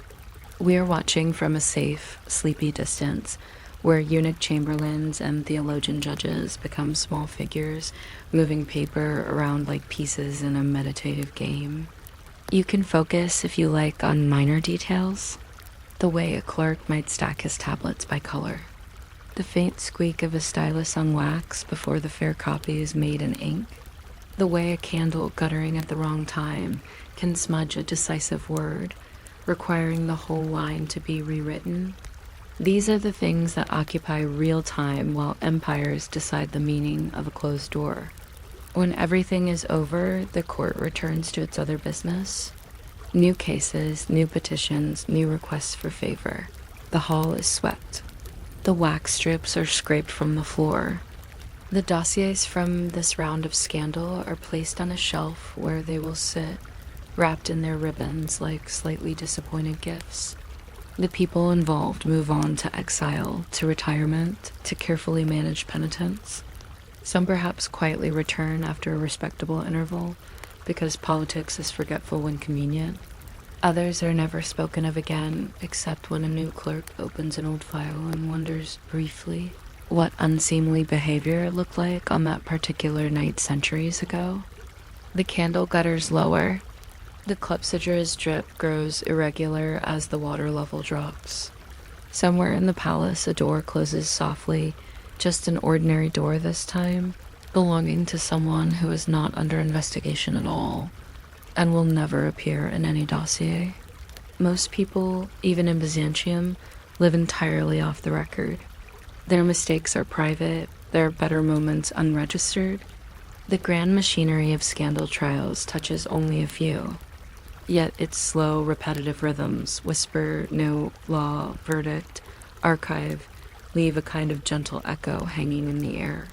We are watching from a safe, sleepy distance, where eunuch chamberlains and theologian judges become small figures, moving paper around like pieces in a meditative game. You can focus, if you like, on minor details. The way a clerk might stack his tablets by color. The faint squeak of a stylus on wax before the fair copy is made in ink. The way a candle guttering at the wrong time can smudge a decisive word, requiring the whole line to be rewritten. These are the things that occupy real time while empires decide the meaning of a closed door. When everything is over, the court returns to its other business. New cases, new petitions, new requests for favor. The hall is swept. The wax strips are scraped from the floor. The dossiers from this round of scandal are placed on a shelf where they will sit, wrapped in their ribbons like slightly disappointed gifts. The people involved move on to exile, to retirement, to carefully managed penitence. Some perhaps quietly return after a respectable interval, because politics is forgetful when convenient. Others are never spoken of again, except when a new clerk opens an old file and wonders briefly what unseemly behavior looked like on that particular night centuries ago. The candle gutters lower. The clepsydra's drip grows irregular as the water level drops. Somewhere in the palace, a door closes softly, just an ordinary door this time, belonging to someone who is not under investigation at all, and will never appear in any dossier. Most people, even in Byzantium, live entirely off the record. Their mistakes are private, their better moments unregistered. The grand machinery of scandal trials touches only a few, yet its slow, repetitive rhythms, whisper, note, law, verdict, archive, leave a kind of gentle echo hanging in the air.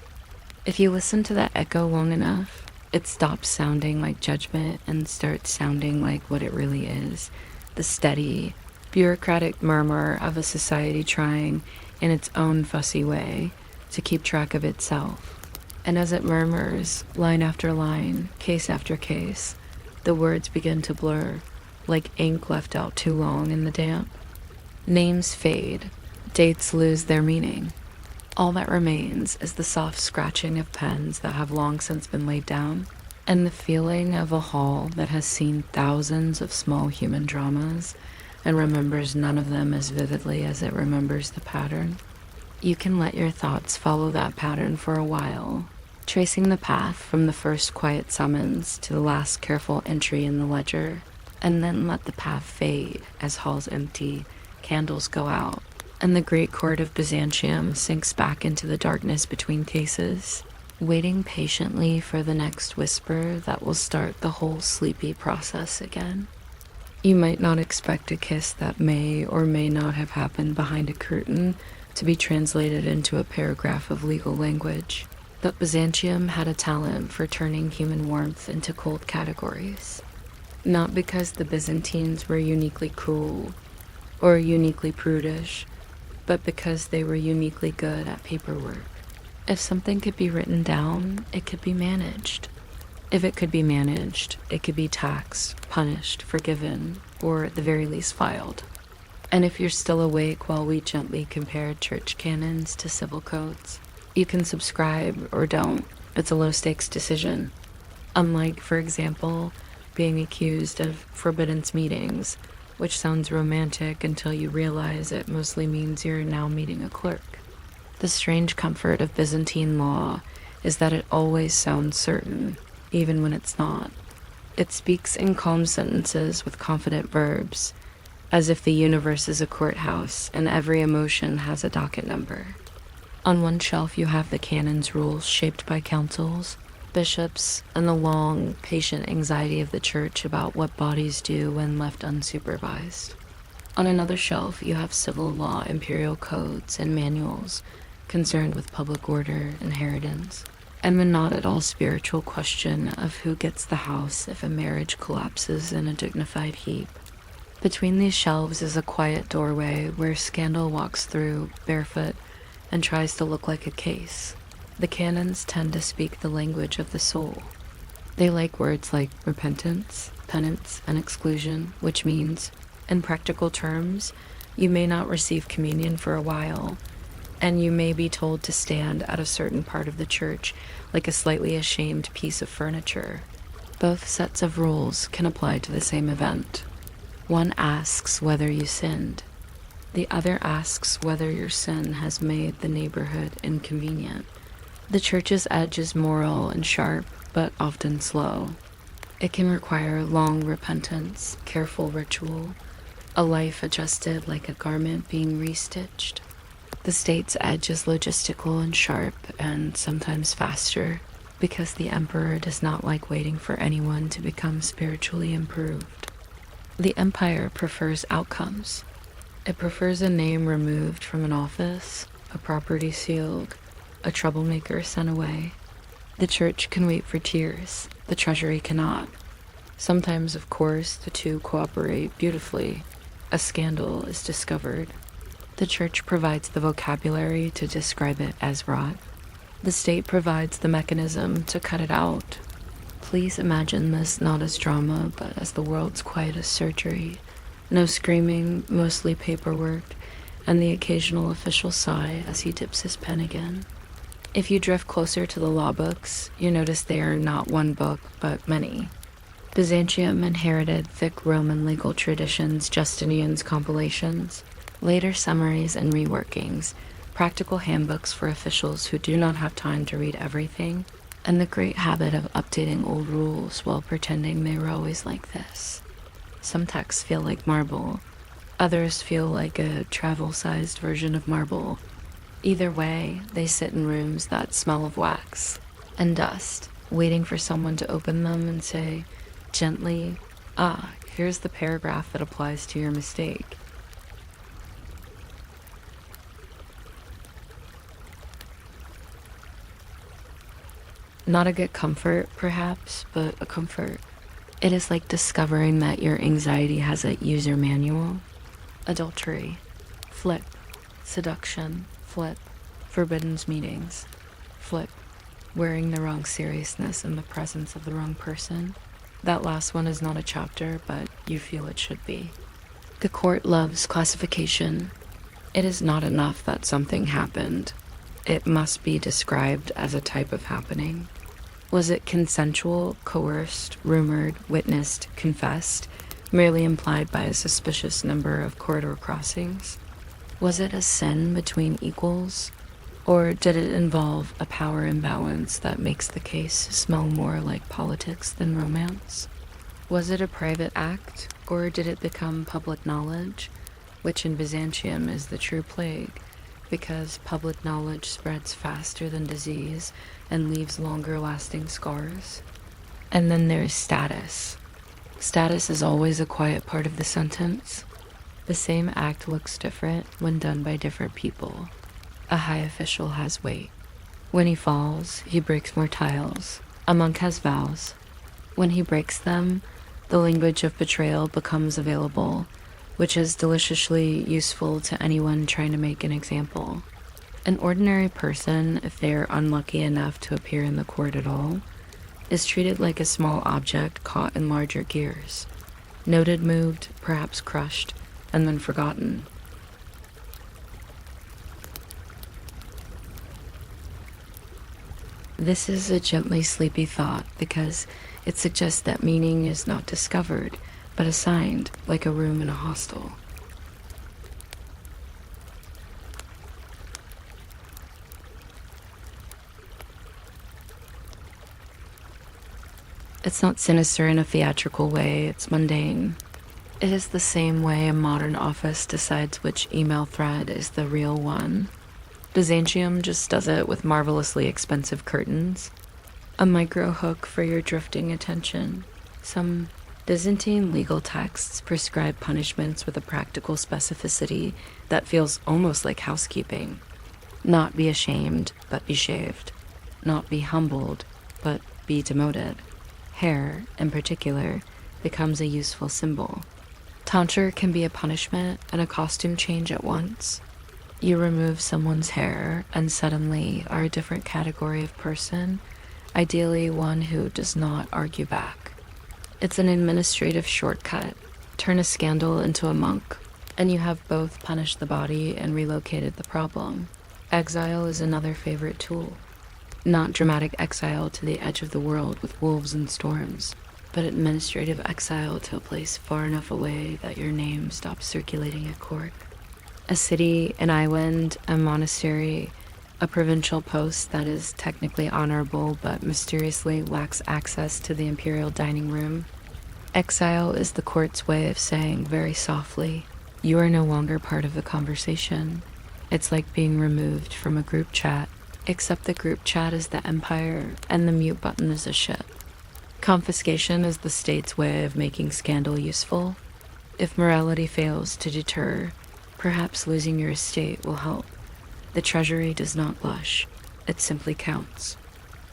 If you listen to that echo long enough, it stops sounding like judgment and starts sounding like what it really is, the steady, bureaucratic murmur of a society trying, in its own fussy way, to keep track of itself. And as it murmurs, line after line, case after case, the words begin to blur, like ink left out too long in the damp. Names fade, dates lose their meaning. All that remains is the soft scratching of pens that have long since been laid down, and the feeling of a hall that has seen thousands of small human dramas and remembers none of them as vividly as it remembers the pattern. You can let your thoughts follow that pattern for a while, tracing the path from the first quiet summons to the last careful entry in the ledger, and then let the path fade as halls empty, candles go out, and the great court of Byzantium sinks back into the darkness between cases, waiting patiently for the next whisper that will start the whole sleepy process again. You might not expect a kiss that may or may not have happened behind a curtain to be translated into a paragraph of legal language, but Byzantium had a talent for turning human warmth into cold categories. Not because the Byzantines were uniquely cruel or uniquely prudish, but because they were uniquely good at paperwork. If something could be written down, it could be managed. If it could be managed, it could be taxed, punished, forgiven, or at the very least filed. And if you're still awake while we gently compare church canons to civil codes, you can subscribe or don't. It's a low-stakes decision. Unlike, for example, being accused of forbidden meetings, which sounds romantic until you realize it mostly means you're now meeting a clerk. The strange comfort of Byzantine law is that it always sounds certain, even when it's not. It speaks in calm sentences with confident verbs, as if the universe is a courthouse and every emotion has a docket number. On one shelf you have the canon's rules shaped by councils, bishops, and the long, patient anxiety of the church about what bodies do when left unsupervised. On another shelf you have civil law imperial codes and manuals concerned with public order, inheritance, and the not at all spiritual question of who gets the house if a marriage collapses in a dignified heap. Between these shelves is a quiet doorway where scandal walks through, barefoot, and tries to look like a case. The canons tend to speak the language of the soul. They like words like repentance, penance, and exclusion, which means, in practical terms, you may not receive communion for a while, and you may be told to stand at a certain part of the church like a slightly ashamed piece of furniture. Both sets of rules can apply to the same event. One asks whether you sinned. The other asks whether your sin has made the neighborhood inconvenient. The church's edge is moral and sharp, but often slow. It can require long repentance, careful ritual, a life adjusted like a garment being restitched. The state's edge is logistical and sharp, and sometimes faster. because the emperor does not like waiting for anyone to become spiritually improved. The empire prefers outcomes. It prefers a name removed from an office, a property sealed, a troublemaker sent away. The church can wait for tears, the treasury cannot. Sometimes, of course, the two cooperate beautifully. A scandal is discovered. The church provides the vocabulary to describe it as rot. The state provides the mechanism to cut it out. Please imagine this not as drama, but as the world's quietest surgery. No screaming, mostly paperwork, and the occasional official sigh as he dips his pen again. If you drift closer to the law books, you notice they are not one book, but many. Byzantium inherited thick Roman legal traditions, Justinian's compilations, later summaries and reworkings, practical handbooks for officials who do not have time to read everything, and the great habit of updating old rules while pretending they were always like this. Some texts feel like marble, others feel like a travel-sized version of marble. Either way, they sit in rooms that smell of wax and dust, waiting for someone to open them and say, gently, here's the paragraph that applies to your mistake. Not a good comfort, perhaps, but a comfort. It is like discovering that your anxiety has a user manual. Adultery, flip, seduction, flip, forbidden meetings, flip, wearing the wrong seriousness in the presence of the wrong person. That last one is not a chapter, but you feel it should be. The court loves classification. It is not enough that something happened. It must be described as a type of happening. Was it consensual, coerced, rumored, witnessed, confessed, merely implied by a suspicious number of corridor crossings? Was it a sin between equals? Or did it involve a power imbalance that makes the case smell more like politics than romance? Was it a private act, or did it become public knowledge, which in Byzantium is the true plague, because public knowledge spreads faster than disease and leaves longer-lasting scars? And then there's status. Status is always a quiet part of the sentence. The same act looks different when done by different people. A high official has weight. When he falls, he breaks more tiles. A monk has vows. When he breaks them, the language of betrayal becomes available, which is deliciously useful to anyone trying to make an example. An ordinary person, if they are unlucky enough to appear in the court at all, is treated like a small object caught in larger gears, noted, moved, perhaps crushed, and then forgotten. This is a gently sleepy thought because it suggests that meaning is not discovered, but assigned, like a room in a hostel. It's not sinister in a theatrical way, it's mundane. It is the same way a modern office decides which email thread is the real one. Byzantium just does it with marvelously expensive curtains. A micro hook for your drifting attention. Some Byzantine legal texts prescribe punishments with a practical specificity that feels almost like housekeeping. Not be ashamed, but be shaved. Not be humbled, but be demoted. Hair, in particular, becomes a useful symbol. Tonsure can be a punishment and a costume change at once. You remove someone's hair and suddenly are a different category of person, ideally one who does not argue back. It's an administrative shortcut. Turn a scandal into a monk, and you have both punished the body and relocated the problem. Exile is another favorite tool. Not dramatic exile to the edge of the world with wolves and storms, but administrative exile to a place far enough away that your name stops circulating at court. A city, an island, a monastery, a provincial post that is technically honorable but mysteriously lacks access to the imperial dining room. Exile is the court's way of saying very softly, you are no longer part of the conversation. It's like being removed from a group chat. except the group chat is the empire and the mute button is a ship. Confiscation is the state's way of making scandal useful. If morality fails to deter, perhaps losing your estate will help. The treasury does not blush, it simply counts.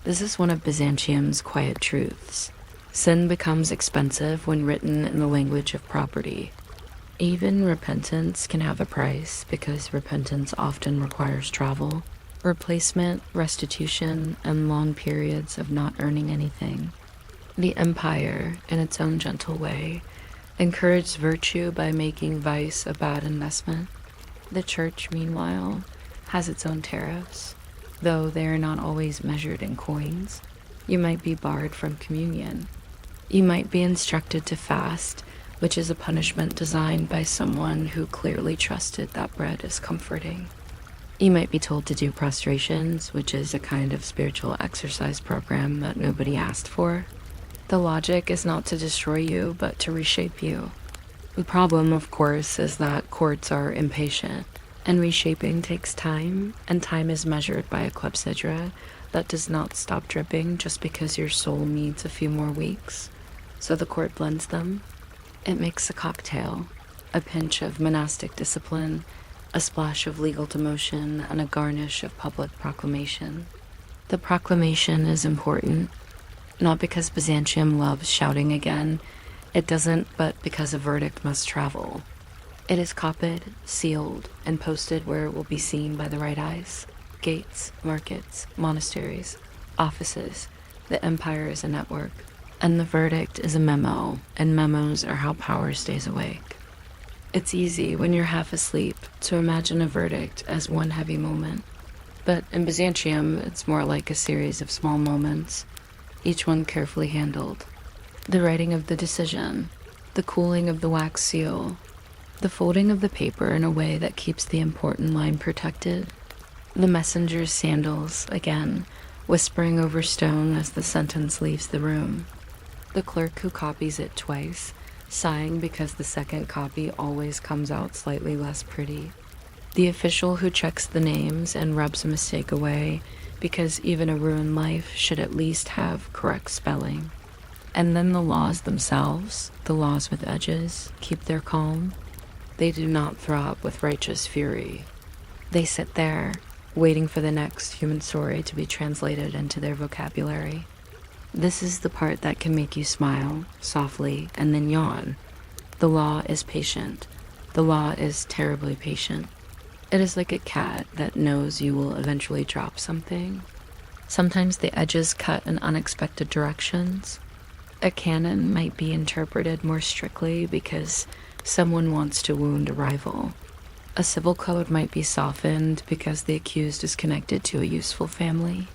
This is one of Byzantium's quiet truths. Sin becomes expensive when written in the language of property. Even repentance can have a price because repentance often requires travel, replacement, restitution, and long periods of not earning anything. The empire, in its own gentle way, encouraged virtue by making vice a bad investment. The church, meanwhile, has its own tariffs, though they are not always measured in coins. You might be barred from communion. You might be instructed to fast, which is a punishment designed by someone who clearly trusted that bread is comforting. You might be told to do prostrations, which is a kind of spiritual exercise program that nobody asked for. The logic is not to destroy you, but to reshape you. The problem, of course, is that courts are impatient, and reshaping takes time, and time is measured by a clepsydra that does not stop dripping just because your soul needs a few more weeks. So the court blends them. It makes a cocktail, a pinch of monastic discipline, a splash of legal demotion, and a garnish of public proclamation. The proclamation is important, not because Byzantium loves shouting again, it doesn't, but because a verdict must travel. It is copied, sealed, and posted where it will be seen by the right eyes. Gates, markets, monasteries, offices. The empire is a network. And the verdict is a memo, and memos are how power stays awake. It's easy when you're half asleep to imagine a verdict as one heavy moment. But in Byzantium, it's more like a series of small moments, each one carefully handled. The writing of the decision, the cooling of the wax seal, the folding of the paper in a way that keeps the important line protected, the messenger's sandals, again, whispering over stone as the sentence leaves the room, the clerk who copies it twice, sighing because the second copy always comes out slightly less pretty, the official who checks the names and rubs a mistake away because even a ruined life should at least have correct spelling. And then the laws themselves, the laws with edges, keep their calm. They do not throb with righteous fury. They sit there, waiting for the next human story to be translated into their vocabulary. This is the part that can make you smile, softly, and then yawn. The law is patient. The law is terribly patient. It is like a cat that knows you will eventually drop something. Sometimes the edges cut in unexpected directions. A canon might be interpreted more strictly because someone wants to wound a rival. A civil code might be softened because the accused is connected to a useful family.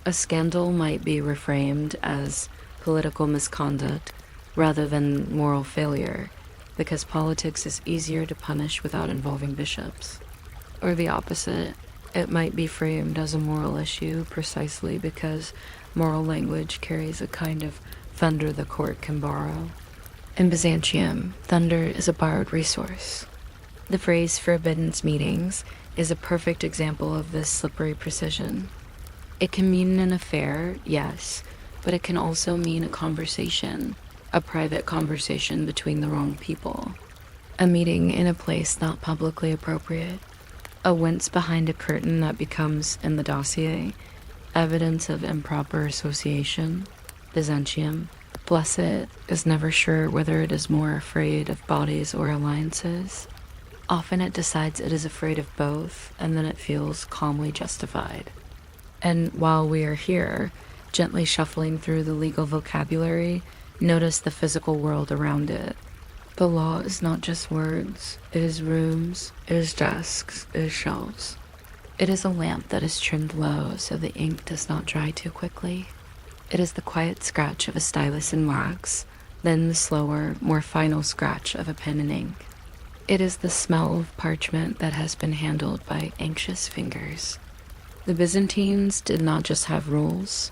A scandal might be reframed as political misconduct rather than moral failure because politics is easier to punish without involving bishops. Or the opposite, it might be framed as a moral issue precisely because moral language carries a kind of thunder the court can borrow. In Byzantium, thunder is a borrowed resource. The phrase forbidden meetings is a perfect example of this slippery precision. It can mean an affair, yes, but it can also mean a conversation, a private conversation between the wrong people, a meeting in a place not publicly appropriate, a wince behind a curtain that becomes, in the dossier, evidence of improper association. Byzantium, blessed, is never sure whether it is more afraid of bodies or alliances. Often it decides it is afraid of both, and then it feels calmly justified. And while we are here, gently shuffling through the legal vocabulary, notice the physical world around it. The law is not just words, it is rooms, it is desks, it is shelves. It is a lamp that is trimmed low so the ink does not dry too quickly. It is the quiet scratch of a stylus in wax, then the slower, more final scratch of a pen and ink. It is the smell of parchment that has been handled by anxious fingers. The Byzantines did not just have rules.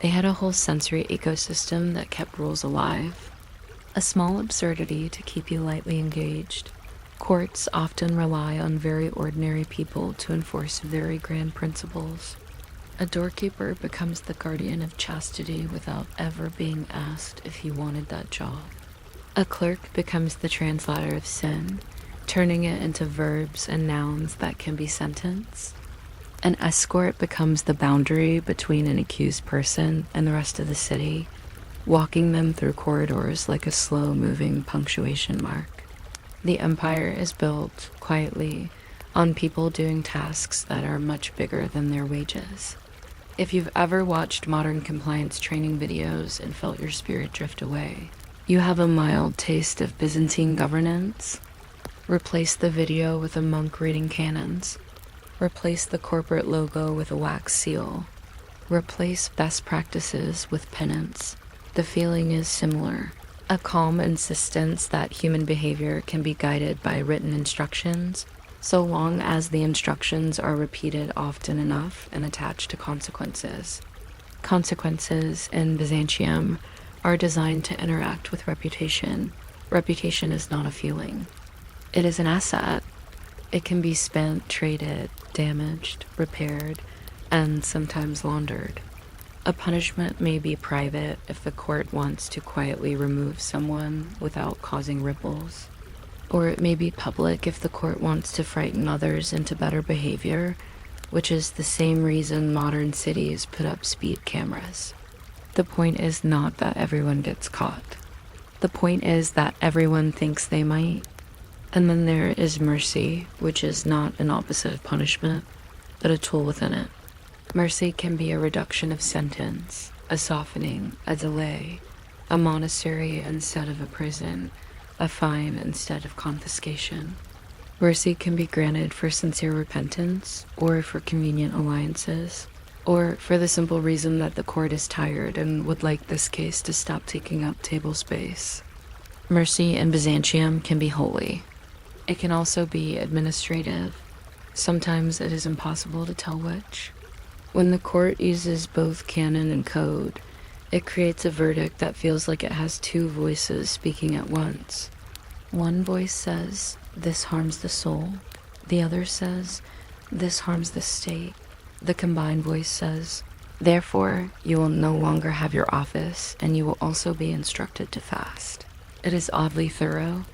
They had a whole sensory ecosystem that kept rules alive. A small absurdity to keep you lightly engaged. Courts often rely on very ordinary people to enforce very grand principles. A doorkeeper becomes the guardian of chastity without ever being asked if he wanted that job. A clerk becomes the translator of sin, turning it into verbs and nouns that can be sentenced. An escort becomes the boundary between an accused person and the rest of the city, walking them through corridors like a slow-moving punctuation mark. The empire is built, quietly, on people doing tasks that are much bigger than their wages. If you've ever watched modern compliance training videos and felt your spirit drift away, you have a mild taste of Byzantine governance. Replace the video with a monk reading canons. Replace the corporate logo with a wax seal. Replace best practices with penance. The feeling is similar. A calm insistence that human behavior can be guided by written instructions, so long as the instructions are repeated often enough and attached to consequences. Consequences in Byzantium are designed to interact with reputation. Reputation is not a feeling. It is an asset. It can be spent, traded, damaged, repaired, and sometimes laundered. A punishment may be private if the court wants to quietly remove someone without causing ripples. Or it may be public if the court wants to frighten others into better behavior, which is the same reason modern cities put up speed cameras. The point is not that everyone gets caught. The point is that everyone thinks they might. And then there is mercy, which is not an opposite of punishment, but a tool within it. Mercy can be a reduction of sentence, a softening, a delay, a monastery instead of a prison, a fine instead of confiscation. Mercy can be granted for sincere repentance, or for convenient alliances, or for the simple reason that the court is tired and would like this case to stop taking up table space. Mercy in Byzantium can be holy. It can also be administrative. Sometimes it is impossible to tell which. When the court uses both canon and code, it creates a verdict that feels like it has two voices speaking at once. One voice says, "This harms the soul." The other says, "This harms the state." The combined voice says, "Therefore, you will no longer have your office, and you will also be instructed to fast." It is oddly thorough,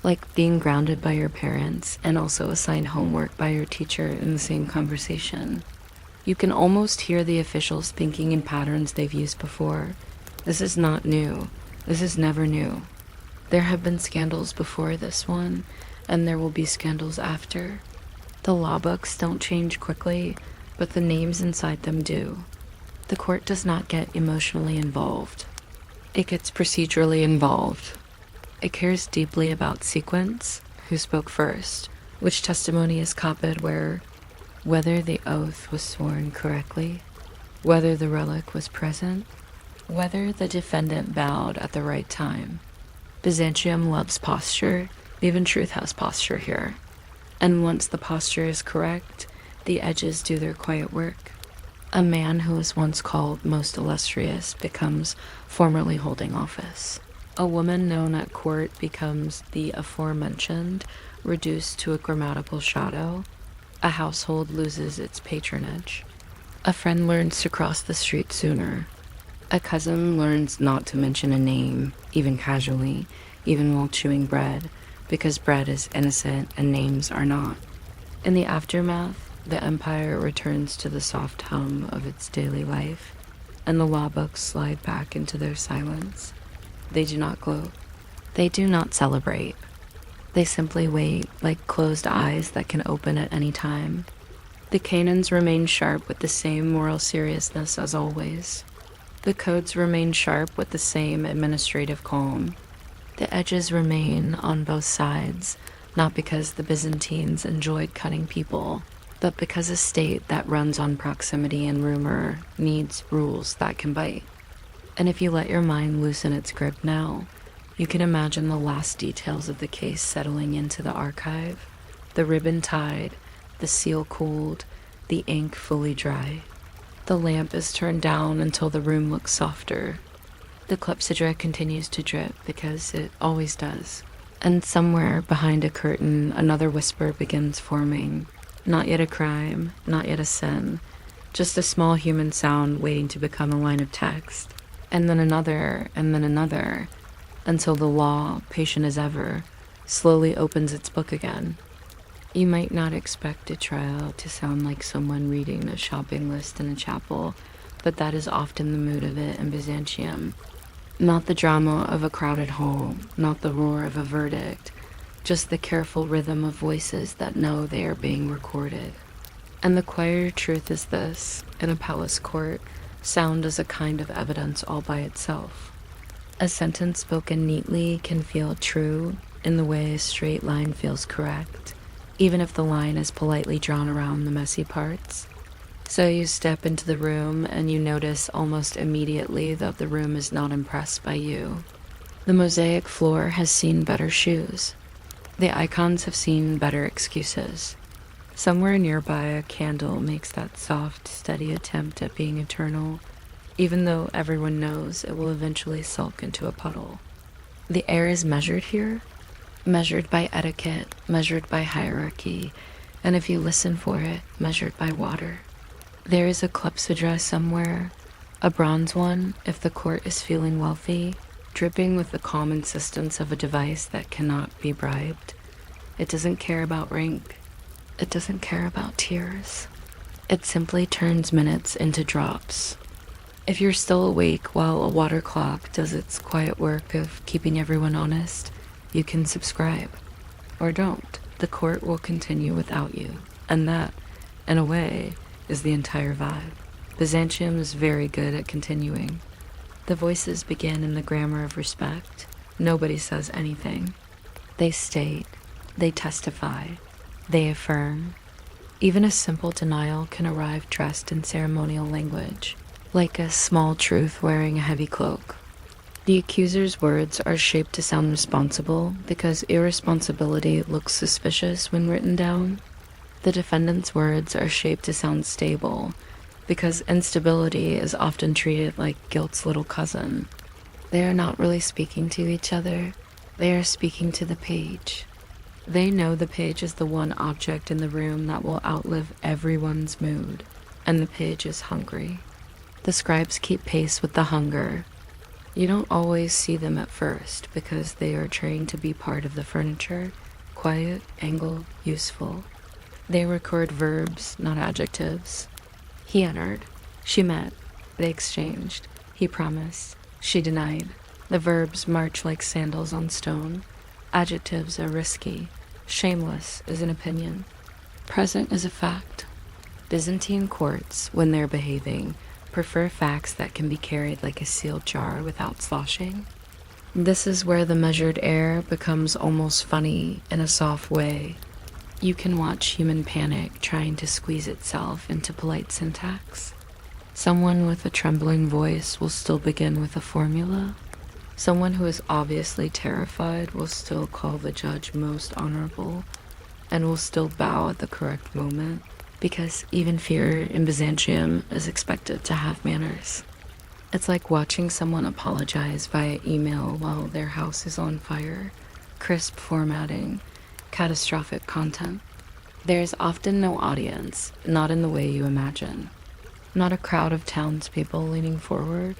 like being grounded by your parents and also assigned homework by your teacher in the same conversation. You can almost hear the officials thinking in patterns they've used before. This is not new. This is never new. There have been scandals before this one, and there will be scandals after. The law books don't change quickly, but the names inside them do. The court does not get emotionally involved. It gets procedurally involved. It cares deeply about sequence, who spoke first, which testimony is copied where, whether the oath was sworn correctly, whether the relic was present, whether the defendant bowed at the right time. Byzantium loves posture. Even truth has posture here. And once the posture is correct, the edges do their quiet work. A man who was once called most illustrious becomes formerly holding office. A woman known at court becomes the aforementioned, reduced to a grammatical shadow. A household loses its patronage. A friend learns to cross the street sooner. A cousin learns not to mention a name, even casually, even while chewing bread, because bread is innocent and names are not. In the aftermath, the empire returns to the soft hum of its daily life, and the law books slide back into their silence. They do not gloat. They do not celebrate. They simply wait, like closed eyes that can open at any time. The canons remain sharp with the same moral seriousness as always. The codes remain sharp with the same administrative calm. The edges remain on both sides, not because the Byzantines enjoyed cutting people, but because a state that runs on proximity and rumor needs rules that can bite. And if you let your mind loosen its grip now, you can imagine the last details of the case settling into the archive, the ribbon tied, the seal cooled, the ink fully dry. The lamp is turned down until the room looks softer. The clepsydra continues to drip because it always does. And somewhere behind a curtain, another whisper begins forming. Not yet a crime, not yet a sin, just a small human sound waiting to become a line of text, and then another, until the law, patient as ever, slowly opens its book again. You might not expect a trial to sound like someone reading a shopping list in a chapel, but that is often the mood of it in Byzantium. Not the drama of a crowded hall, not the roar of a verdict, just the careful rhythm of voices that know they are being recorded. And the quieter truth is this: in a palace court, sound is a kind of evidence all by itself. A sentence spoken neatly can feel true in the way a straight line feels correct, even if the line is politely drawn around the messy parts. So you step into the room and you notice almost immediately that the room is not impressed by you. The mosaic floor has seen better shoes. The icons have seen better excuses. Somewhere nearby, a candle makes that soft, steady attempt at being eternal, even though everyone knows it will eventually sulk into a puddle. The air is measured here, measured by etiquette, measured by hierarchy, and if you listen for it, measured by water. There is a clepsydra somewhere, a bronze one if the court is feeling wealthy, dripping with the calm insistence of a device that cannot be bribed. It doesn't care about rank. It doesn't care about tears. It simply turns minutes into drops. If you're still awake while a water clock does its quiet work of keeping everyone honest, you can subscribe. Or don't. The court will continue without you. And that, in a way, is the entire vibe. Byzantium is very good at continuing. The voices begin in the grammar of respect. Nobody says anything. They state, they testify, they affirm. Even a simple denial can arrive dressed in ceremonial language, like a small truth wearing a heavy cloak. The accuser's words are shaped to sound responsible because irresponsibility looks suspicious when written down. The defendant's words are shaped to sound stable because instability is often treated like guilt's little cousin. They are not really speaking to each other. They are speaking to the page. They know the page is the one object in the room that will outlive everyone's mood, and the page is hungry. The scribes keep pace with the hunger. You don't always see them at first because they are trained to be part of the furniture, quiet, angled, useful. They record verbs, not adjectives. He entered. She met. They exchanged. He promised. She denied. The verbs march like sandals on stone. Adjectives are risky. Shameless is an opinion. Present is a fact. Byzantine courts, when they're behaving, prefer facts that can be carried like a sealed jar without sloshing. This is where the measured air becomes almost funny in a soft way. You can watch human panic trying to squeeze itself into polite syntax. Someone with a trembling voice will still begin with a formula. Someone who is obviously terrified will still call the judge most honorable and will still bow at the correct moment, because even fear in Byzantium is expected to have manners. It's like watching someone apologize via email while their house is on fire. Crisp formatting, catastrophic content. There's often no audience, not in the way you imagine. Not a crowd of townspeople leaning forward.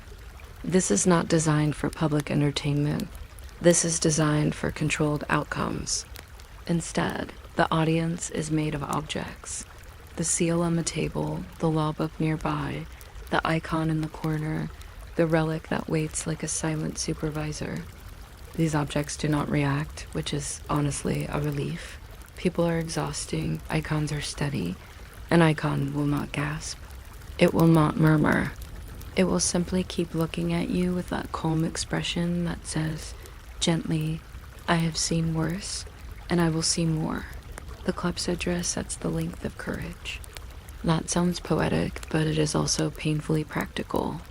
This is not designed for public entertainment. This is designed for controlled outcomes. Instead, the audience is made of objects. The seal on the table, the law book nearby, the icon in the corner, the relic that waits like a silent supervisor. These objects do not react, which is honestly a relief. People are exhausting, icons are steady. An icon will not gasp. It will not murmur. It will simply keep looking at you with that calm expression that says, gently, I have seen worse, and I will see more. The clepsydra sets the length of courage. That sounds poetic, but it is also painfully practical.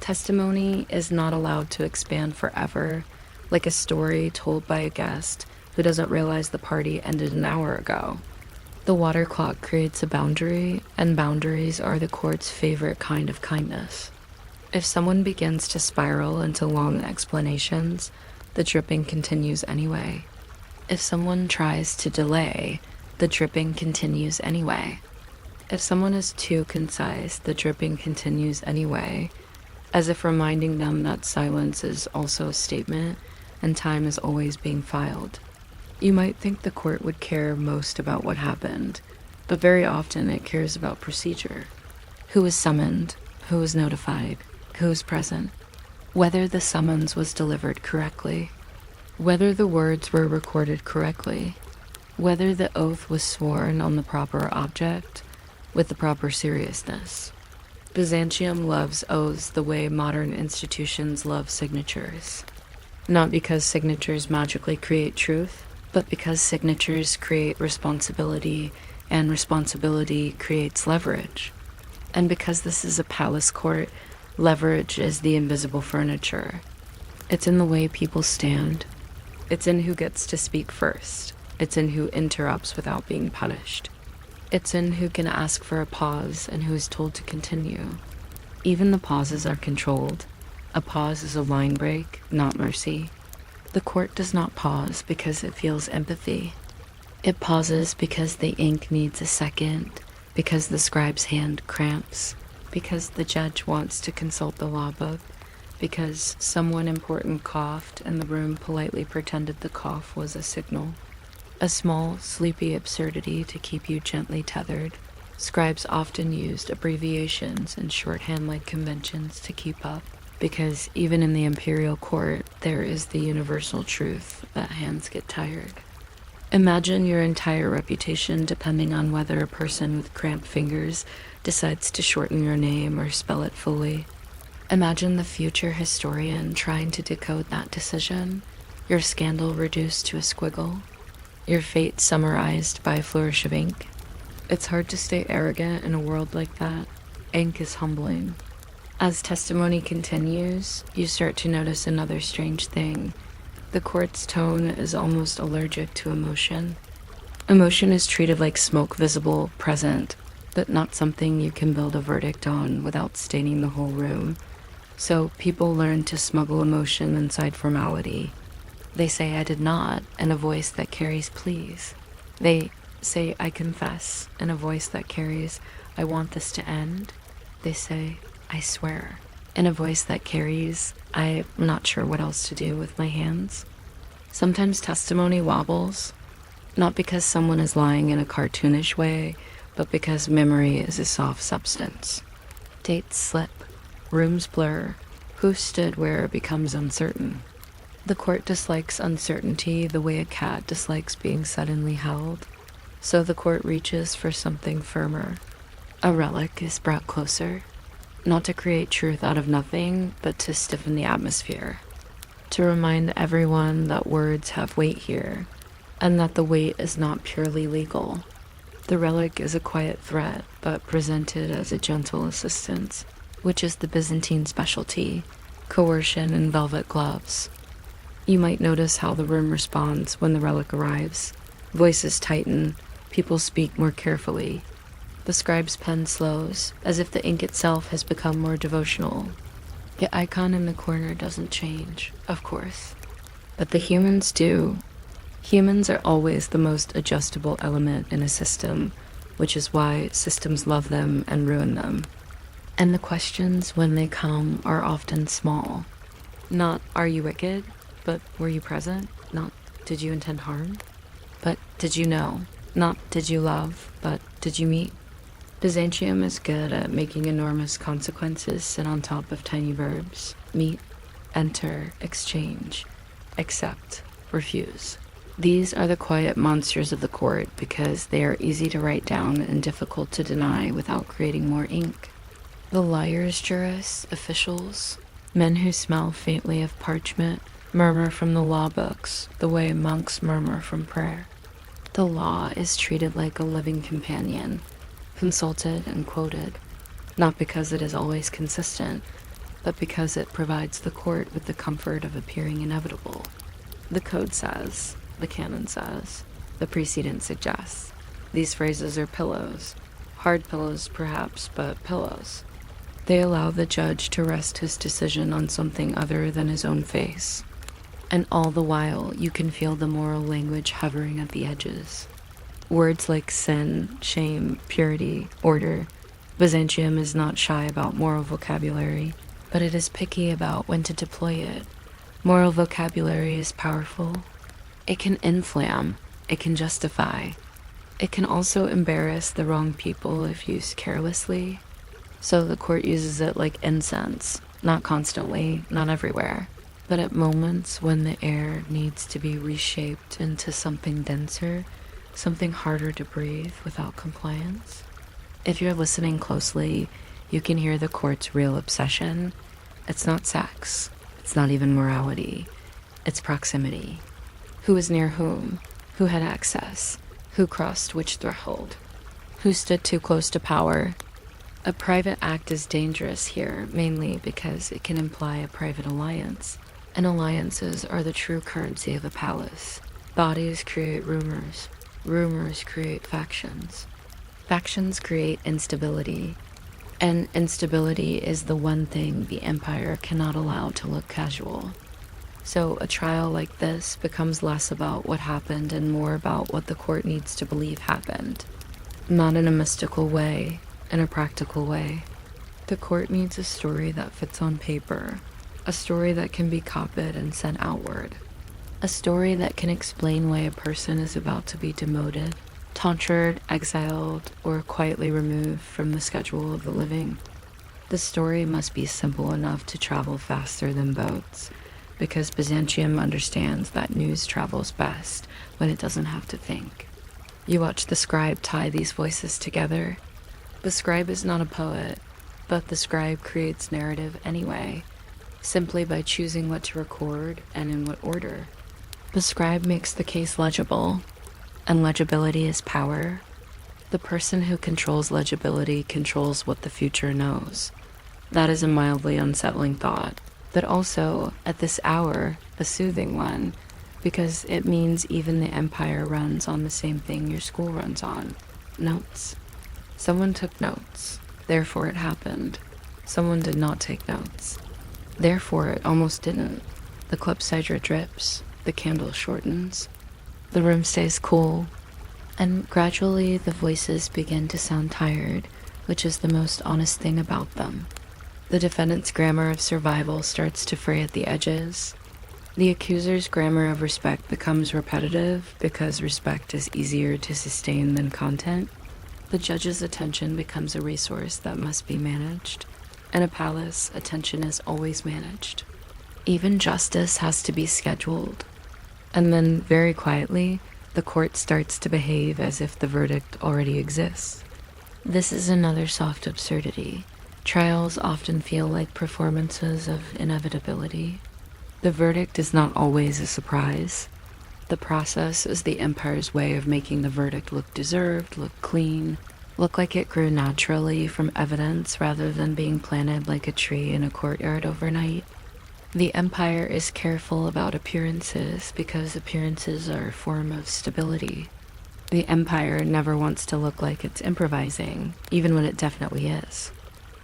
Testimony is not allowed to expand forever, like a story told by a guest who doesn't realize the party ended an hour ago. The water clock creates a boundary, and boundaries are the court's favorite kind of kindness. If someone begins to spiral into long explanations, the dripping continues anyway. If someone tries to delay, the dripping continues anyway. If someone is too concise, the dripping continues anyway, as if reminding them that silence is also a statement and time is always being filed. You might think the court would care most about what happened, but very often it cares about procedure. Who was summoned? Who was notified? Who was present? Whether the summons was delivered correctly. Whether the words were recorded correctly. Whether the oath was sworn on the proper object with the proper seriousness. Byzantium loves oaths the way modern institutions love signatures. Not because signatures magically create truth, but because signatures create responsibility, and responsibility creates leverage. And because this is a palace court, leverage is the invisible furniture. It's in the way people stand. It's in who gets to speak first. It's in who interrupts without being punished. It's in who can ask for a pause and who is told to continue. Even the pauses are controlled. A pause is a line break, not mercy. The court does not pause because it feels empathy. It pauses because the ink needs a second, because the scribe's hand cramps, because the judge wants to consult the law book, because someone important coughed and the room politely pretended the cough was a signal. A small, sleepy absurdity to keep you gently tethered. Scribes often used abbreviations and shorthand-like conventions to keep up, because even in the imperial court, there is the universal truth that hands get tired. Imagine your entire reputation depending on whether a person with cramped fingers decides to shorten your name or spell it fully. Imagine the future historian trying to decode that decision, your scandal reduced to a squiggle, your fate summarized by a flourish of ink. It's hard to stay arrogant in a world like that. Ink is humbling. As testimony continues, you start to notice another strange thing. The court's tone is almost allergic to emotion. Emotion is treated like smoke, visible, present, but not something you can build a verdict on without staining the whole room. So people learn to smuggle emotion inside formality. They say, "I did not," in a voice that carries please. They say, "I confess," in a voice that carries, "I want this to end." They say, "I swear," in a voice that carries, "I'm not sure what else to do with my hands." Sometimes testimony wobbles, not because someone is lying in a cartoonish way, but because memory is a soft substance. Dates slip, rooms blur, who stood where becomes uncertain. The court dislikes uncertainty the way a cat dislikes being suddenly held, so the court reaches for something firmer. A relic is brought closer, not to create truth out of nothing, but to stiffen the atmosphere, to remind everyone that words have weight here, and that the weight is not purely legal. The relic is a quiet threat, but presented as a gentle assistance, which is the Byzantine specialty, coercion in velvet gloves. You might notice how the room responds when the relic arrives. Voices tighten, people speak more carefully. The scribe's pen slows, as if the ink itself has become more devotional. The icon in the corner doesn't change, of course. But the humans do. Humans are always the most adjustable element in a system, which is why systems love them and ruin them. And the questions, when they come, are often small. Not, "Are you wicked?" but "Were you present?" Not, "Did you intend harm?" but "Did you know?" Not, "Did you love?" but "Did you meet?" Byzantium is good at making enormous consequences sit on top of tiny verbs. Meet, enter, exchange, accept, refuse. These are the quiet monsters of the court because they are easy to write down and difficult to deny without creating more ink. The liars, jurists, officials, men who smell faintly of parchment, murmur from the law books the way monks murmur from prayer. The law is treated like a living companion, consulted and quoted, not because it is always consistent, but because it provides the court with the comfort of appearing inevitable. The code says, the canon says, the precedent suggests. These phrases are pillows. Hard pillows, perhaps, but pillows. They allow the judge to rest his decision on something other than his own face. And all the while, you can feel the moral language hovering at the edges. Words like sin, shame, purity, order. Byzantium is not shy about moral vocabulary, but it is picky about when to deploy it. Moral vocabulary is powerful. It can inflame, it can justify. It can also embarrass the wrong people if used carelessly. So the court uses it like incense, not constantly, not everywhere, but at moments when the air needs to be reshaped into something denser, something harder to breathe without compliance. If you're listening closely, you can hear the court's real obsession. It's not sex. It's not even morality. It's proximity. Who was near whom? Who had access? Who crossed which threshold? Who stood too close to power? A private act is dangerous here, mainly because it can imply a private alliance. And alliances are the true currency of a palace. Bodies create rumors. Rumors create factions. Factions create instability. And instability is the one thing the Empire cannot allow to look casual. So a trial like this becomes less about what happened and more about what the court needs to believe happened. Not in a mystical way, in a practical way. The court needs a story that fits on paper, a story that can be copied and sent outward, a story that can explain why a person is about to be demoted, tonsured, exiled, or quietly removed from the schedule of the living. The story must be simple enough to travel faster than boats, because Byzantium understands that news travels best when it doesn't have to think. You watch the scribe tie these voices together. The scribe is not a poet, but the scribe creates narrative anyway, simply by choosing what to record and in what order. The scribe makes the case legible, and legibility is power. The person who controls legibility controls what the future knows. That is a mildly unsettling thought, but also, at this hour, a soothing one, because it means even the Empire runs on the same thing your school runs on: notes. Someone took notes, therefore it happened. Someone did not take notes, therefore it almost didn't. The clepsydra drips, the candle shortens, the room stays cool, and gradually the voices begin to sound tired, which is the most honest thing about them. The defendant's grammar of survival starts to fray at the edges. The accuser's grammar of respect becomes repetitive because respect is easier to sustain than content. The judge's attention becomes a resource that must be managed. In a palace, attention is always managed. Even justice has to be scheduled. And then, very quietly, the court starts to behave as if the verdict already exists. This is another soft absurdity. Trials often feel like performances of inevitability. The verdict is not always a surprise. The process is the Empire's way of making the verdict look deserved, look clean, look like it grew naturally from evidence rather than being planted like a tree in a courtyard overnight. The Empire is careful about appearances because appearances are a form of stability. The Empire never wants to look like it's improvising, even when it definitely is.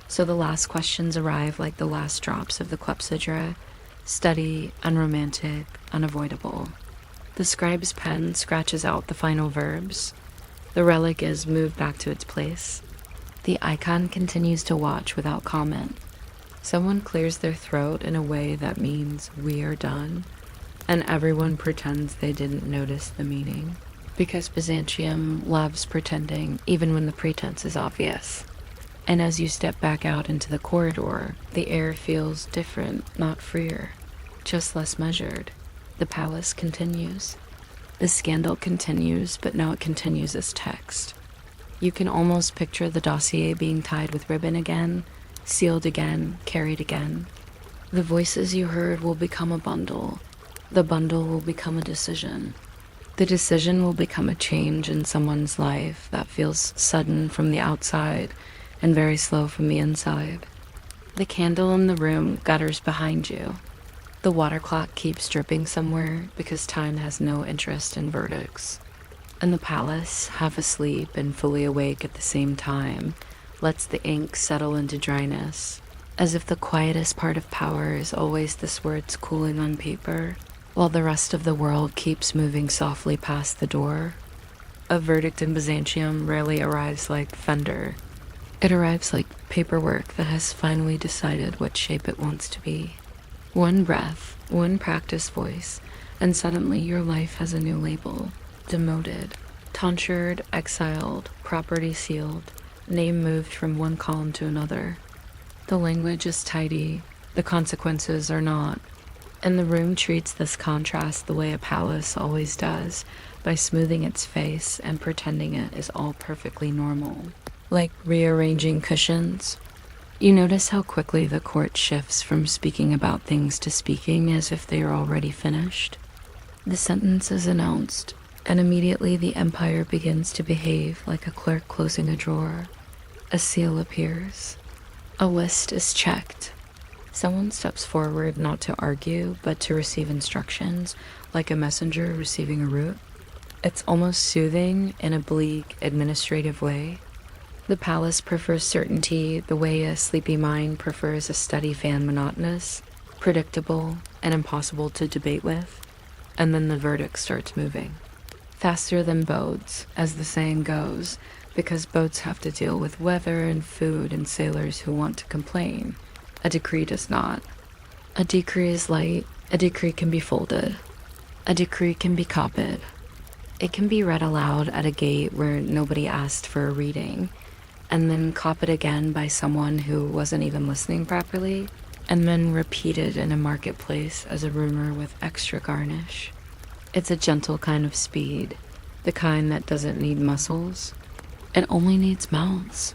So the last questions arrive like the last drops of the clepsydra, steady, unromantic, unavoidable. The scribe's pen scratches out the final verbs. The relic is moved back to its place. The icon continues to watch without comment. Someone clears their throat in a way that means we are done, and everyone pretends they didn't notice the meaning, because Byzantium loves pretending even when the pretense is obvious. And as you step back out into the corridor, the air feels different, not freer, just less measured. The palace continues. The scandal continues, but now it continues as text. You can almost picture the dossier being tied with ribbon again, sealed again, carried again. The voices you heard will become a bundle. The bundle will become a decision. The decision will become a change in someone's life that feels sudden from the outside and very slow from the inside. The candle in the room gutters behind you. The water clock keeps dripping somewhere because time has no interest in verdicts. And the palace, half asleep and fully awake at the same time, lets the ink settle into dryness, as if the quietest part of power is always this words cooling on paper, while the rest of the world keeps moving softly past the door. A verdict in Byzantium rarely arrives like thunder. It arrives like paperwork that has finally decided what shape it wants to be. One breath, one practice voice, and suddenly your life has a new label. Demoted, tonsured, exiled, property sealed, name moved from one column to another. The language is tidy, the consequences are not, and the room treats this contrast the way a palace always does, by smoothing its face and pretending it is all perfectly normal. Like rearranging cushions. You notice how quickly the court shifts from speaking about things to speaking as if they are already finished. The sentence is announced, and immediately the empire begins to behave like a clerk closing a drawer. A seal appears. A list is checked. Someone steps forward not to argue, but to receive instructions, like a messenger receiving a route. It's almost soothing in a bleak, administrative way. The palace prefers certainty the way a sleepy mind prefers a steady fan monotonous, predictable, and impossible to debate with. And then the verdict starts moving. Faster than boats, as the saying goes, because boats have to deal with weather and food and sailors who want to complain. A decree does not. A decree is light. A decree can be folded. A decree can be copied. It can be read aloud at a gate where nobody asked for a reading, and then copied again by someone who wasn't even listening properly, and then repeated in a marketplace as a rumor with extra garnish. It's a gentle kind of speed, the kind that doesn't need muscles. It only needs mouths.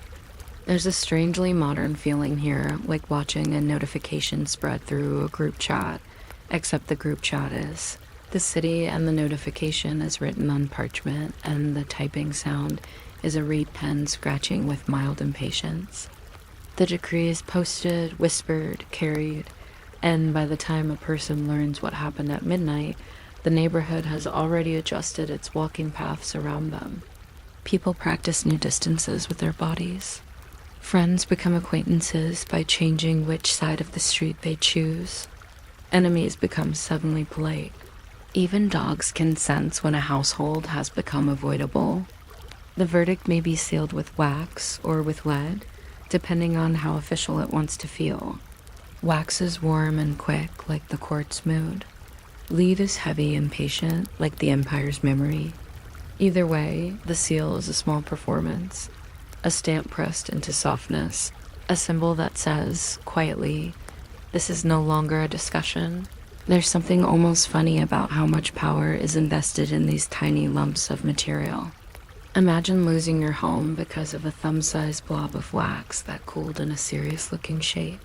There's a strangely modern feeling here, like watching a notification spread through a group chat, except the group chat is the city and the notification is written on parchment, and the typing sound is a reed pen scratching with mild impatience. The decree is posted, whispered, carried, and by the time a person learns what happened at midnight, the neighborhood has already adjusted its walking paths around them. People practice new distances with their bodies. Friends become acquaintances by changing which side of the street they choose. Enemies become suddenly polite. Even dogs can sense when a household has become avoidable. The verdict may be sealed with wax or with lead, depending on how official it wants to feel. Wax is warm and quick, like the court's mood. Lead is heavy and patient, like the empire's memory. Either way, the seal is a small performance, a stamp pressed into softness, a symbol that says, quietly, this is no longer a discussion. There's something almost funny about how much power is invested in these tiny lumps of material. Imagine losing your home because of a thumb-sized blob of wax that cooled in a serious-looking shape.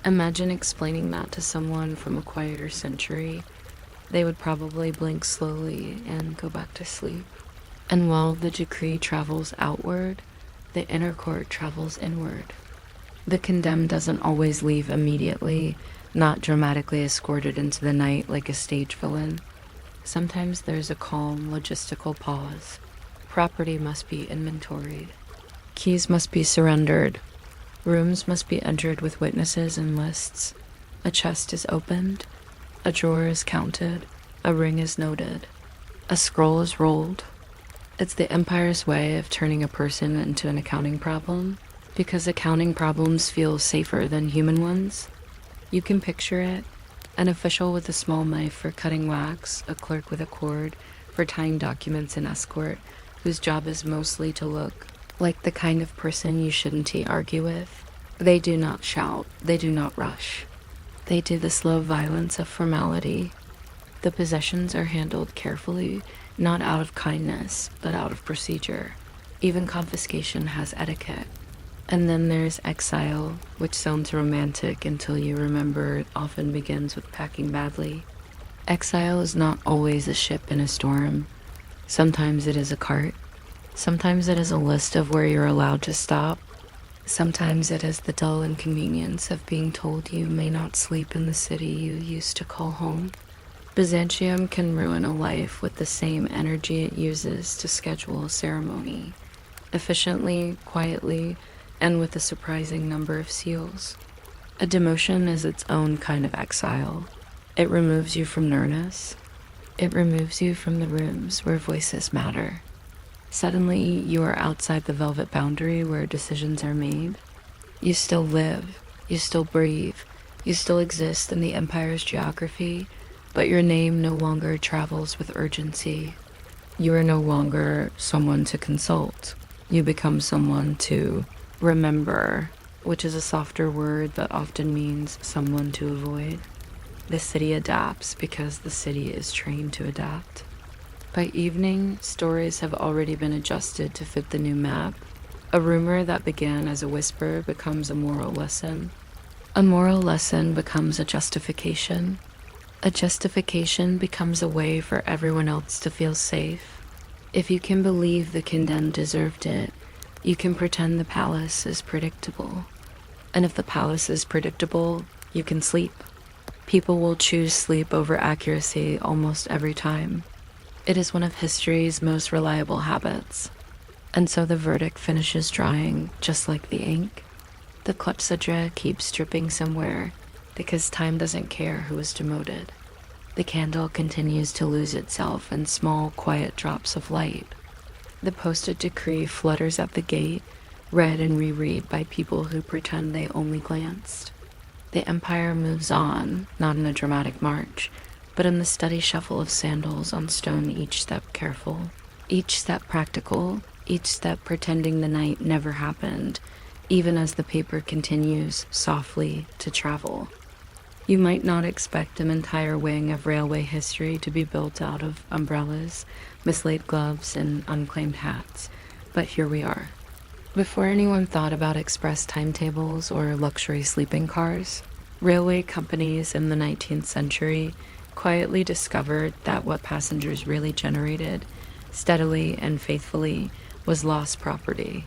Imagine explaining that to someone from a quieter century. They would probably blink slowly and go back to sleep. And while the decree travels outward, the inner court travels inward. The condemned doesn't always leave immediately, not dramatically escorted into the night like a stage villain. Sometimes there's a calm, logistical pause. Property must be inventoried. Keys must be surrendered. Rooms must be entered with witnesses and lists. A chest is opened. A drawer is counted. A ring is noted. A scroll is rolled. It's the empire's way of turning a person into an accounting problem, because accounting problems feel safer than human ones. You can picture it: an official with a small knife for cutting wax, a clerk with a cord for tying documents in escort, whose job is mostly to look like the kind of person you shouldn't argue with. They do not shout, they do not rush. They do the slow violence of formality. The possessions are handled carefully, not out of kindness, but out of procedure. Even confiscation has etiquette. And then there's exile, which sounds romantic until you remember it often begins with packing badly. Exile is not always a ship in a storm. Sometimes it is a cart. Sometimes it is a list of where you're allowed to stop. Sometimes it is the dull inconvenience of being told you may not sleep in the city you used to call home. Byzantium can ruin a life with the same energy it uses to schedule a ceremony. Efficiently, quietly, and with a surprising number of seals. A demotion is its own kind of exile. It removes you from nearness. It removes you from the rooms where voices matter. Suddenly, you are outside the velvet boundary where decisions are made. You still live, you still breathe, you still exist in the Empire's geography, but your name no longer travels with urgency. You are no longer someone to consult. You become someone to remember, which is a softer word that often means someone to avoid. The city adapts because the city is trained to adapt. By evening, stories have already been adjusted to fit the new map. A rumor that began as a whisper becomes a moral lesson. A moral lesson becomes a justification. A justification becomes a way for everyone else to feel safe. If you can believe the condemned deserved it, you can pretend the palace is predictable. And if the palace is predictable, you can sleep. People will choose sleep over accuracy almost every time. It is one of history's most reliable habits. And so the verdict finishes drying just like the ink. The clepsydra keeps dripping somewhere because time doesn't care who is demoted. The candle continues to lose itself in small, quiet drops of light. The posted decree flutters at the gate, read and reread by people who pretend they only glanced. The empire moves on, not in a dramatic march, but in the steady shuffle of sandals on stone, each step careful, each step practical, each step pretending the night never happened, even as the paper continues softly to travel. You might not expect an entire wing of railway history to be built out of umbrellas, mislaid gloves, and unclaimed hats, but here we are. Before anyone thought about express timetables or luxury sleeping cars, railway companies in the 19th century quietly discovered that what passengers really generated, steadily and faithfully, was lost property.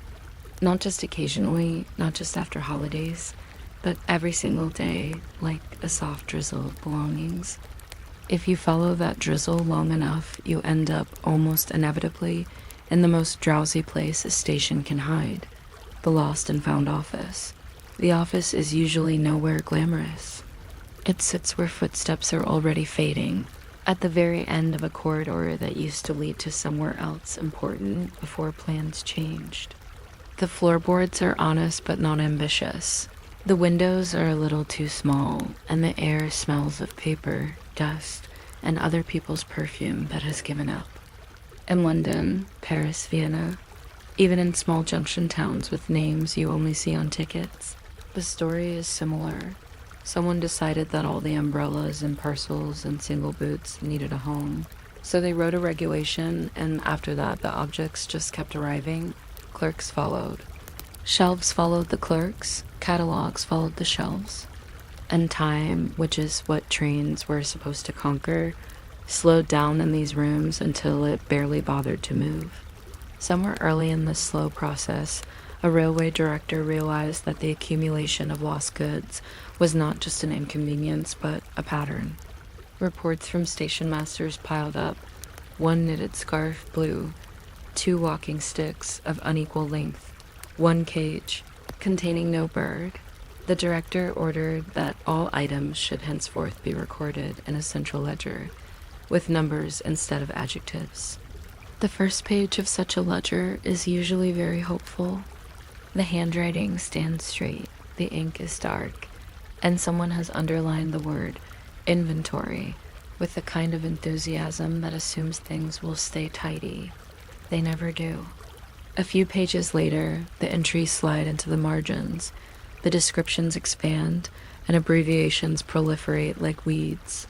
Not just occasionally, not just after holidays, but every single day, like a soft drizzle of belongings. If you follow that drizzle long enough, you end up almost inevitably in the most drowsy place a station can hide, the lost and found office. The office is usually nowhere glamorous. It sits where footsteps are already fading, at the very end of a corridor that used to lead to somewhere else important before plans changed. The floorboards are honest but not ambitious. The windows are a little too small, and the air smells of paper, dust, and other people's perfume that has given up. In London, Paris, Vienna, even in small junction towns with names you only see on tickets, the story is similar. Someone decided that all the umbrellas and parcels and single boots needed a home. So they wrote a regulation, and after that the objects just kept arriving. Clerks followed. Shelves followed the clerks, catalogs followed the shelves. And time, which is what trains were supposed to conquer, slowed down in these rooms until it barely bothered to move. Somewhere early in this slow process, a railway director realized that the accumulation of lost goods was not just an inconvenience, but a pattern. Reports from station masters piled up. One knitted scarf blue, 2 walking sticks of unequal length, 1 cage containing no bird. The director ordered that all items should henceforth be recorded in a central ledger, with numbers instead of adjectives. The first page of such a ledger is usually very hopeful. The handwriting stands straight, the ink is dark, and someone has underlined the word inventory with the kind of enthusiasm that assumes things will stay tidy. They never do. A few pages later, the entries slide into the margins, the descriptions expand, and abbreviations proliferate like weeds.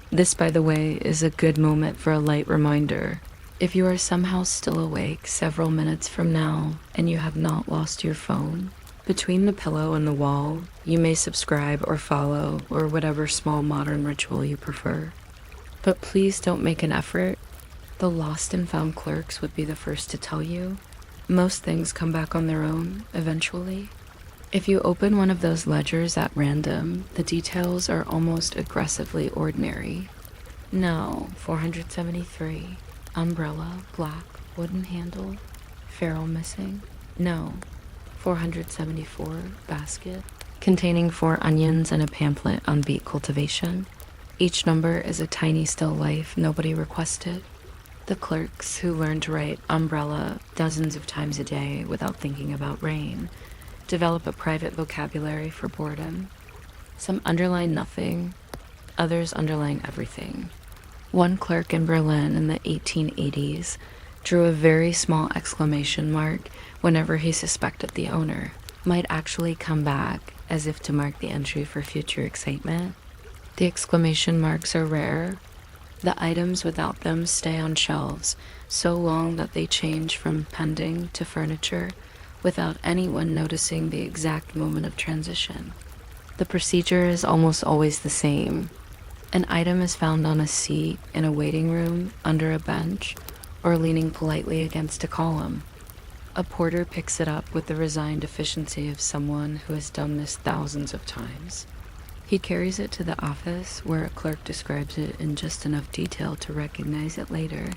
This, by the way, is a good moment for a light reminder. If you are somehow still awake several minutes from now and you have not lost your phone, between the pillow and the wall, you may subscribe or follow or whatever small modern ritual you prefer. But please don't make an effort. The lost and found clerks would be the first to tell you. Most things come back on their own, eventually. If you open one of those ledgers at random, the details are almost aggressively ordinary. No, 473. Umbrella, black, wooden handle, ferrule missing. No, 474. Basket, containing 4 onions and a pamphlet on beet cultivation. Each number is a tiny still life nobody requested. The clerks who learn to write umbrella dozens of times a day without thinking about rain develop a private vocabulary for boredom. Some underline nothing, others underline everything. One clerk in Berlin in the 1880s drew a very small exclamation mark whenever he suspected the owner might actually come back, as if to mark the entry for future excitement. The exclamation marks are rare. The items without them stay on shelves so long that they change from pending to furniture without anyone noticing the exact moment of transition. The procedure is almost always the same. An item is found on a seat in a waiting room, under a bench, or leaning politely against a column. A porter picks it up with the resigned efficiency of someone who has done this thousands of times. He carries it to the office, where a clerk describes it in just enough detail to recognize it later,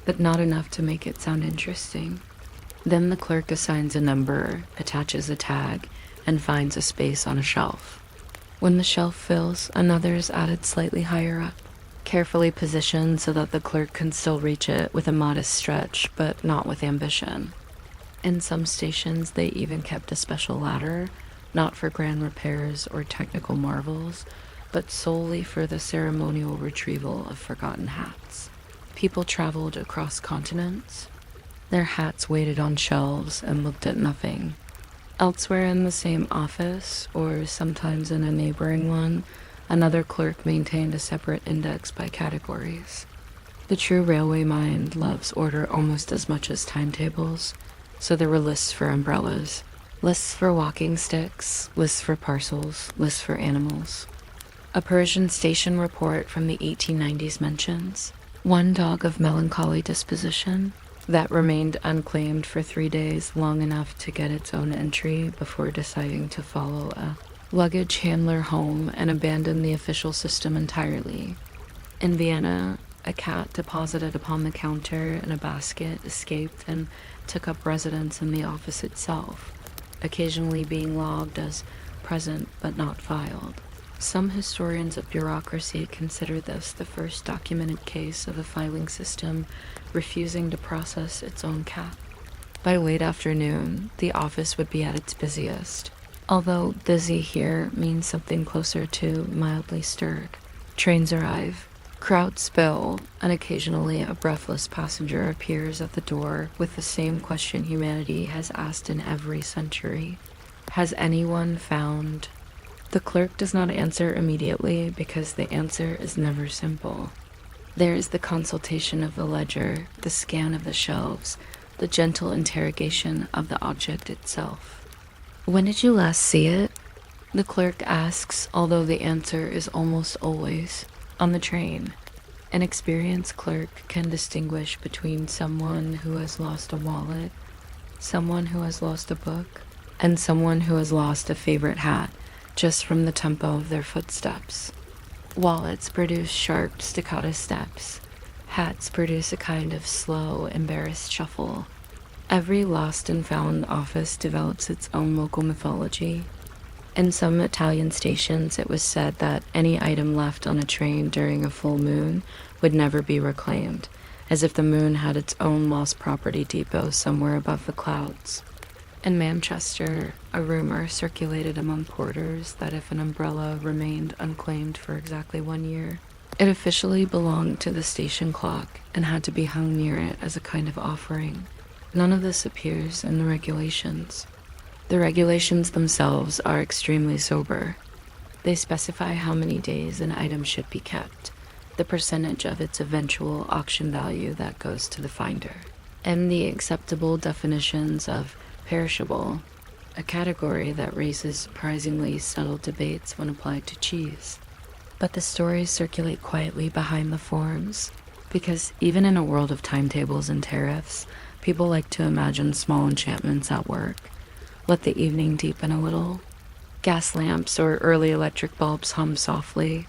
but not enough to make it sound interesting. Then the clerk assigns a number, attaches a tag, and finds a space on a shelf. When the shelf fills, another is added slightly higher up, carefully positioned so that the clerk can still reach it with a modest stretch, but not with ambition. In some stations, they even kept a special ladder, not for grand repairs or technical marvels, but solely for the ceremonial retrieval of forgotten hats. People traveled across continents. Their hats waited on shelves and looked at nothing. Elsewhere in the same office, or sometimes in a neighboring one, another clerk maintained a separate index by categories. The true railway mind loves order almost as much as timetables, so there were lists for umbrellas, lists for walking sticks, lists for parcels, lists for animals. A Persian station report from the 1890s mentions one dog of melancholy disposition that remained unclaimed for 3 days, long enough to get its own entry before deciding to follow a luggage handler home and abandon the official system entirely. In Vienna, a cat deposited upon the counter in a basket escaped and took up residence in the office itself, occasionally being logged as present but not filed. Some historians of bureaucracy consider this the first documented case of a filing system refusing to process its own cat. By late afternoon, the office would be at its busiest, although busy here means something closer to mildly stirred. Trains arrive, crowds spill, and occasionally a breathless passenger appears at the door with the same question humanity has asked in every century. Has anyone found? The clerk does not answer immediately because the answer is never simple. There is the consultation of the ledger, the scan of the shelves, the gentle interrogation of the object itself. When did you last see it? The clerk asks, although the answer is almost always on the train. An experienced clerk can distinguish between someone who has lost a wallet, someone who has lost a book, and someone who has lost a favorite hat just from the tempo of their footsteps. Wallets produce sharp, staccato steps. Hats produce a kind of slow, embarrassed shuffle. Every lost and found office develops its own local mythology. In some Italian stations, it was said that any item left on a train during a full moon would never be reclaimed, as if the moon had its own lost property depot somewhere above the clouds. In Manchester, a rumor circulated among porters that if an umbrella remained unclaimed for exactly 1 year, it officially belonged to the station clock and had to be hung near it as a kind of offering. None of this appears in the regulations. The regulations themselves are extremely sober. They specify how many days an item should be kept, the percentage of its eventual auction value that goes to the finder, and the acceptable definitions of perishable, a category that raises surprisingly subtle debates when applied to cheese. But the stories circulate quietly behind the forms, because even in a world of timetables and tariffs, people like to imagine small enchantments at work. Let the evening deepen a little. Gas lamps or early electric bulbs hum softly.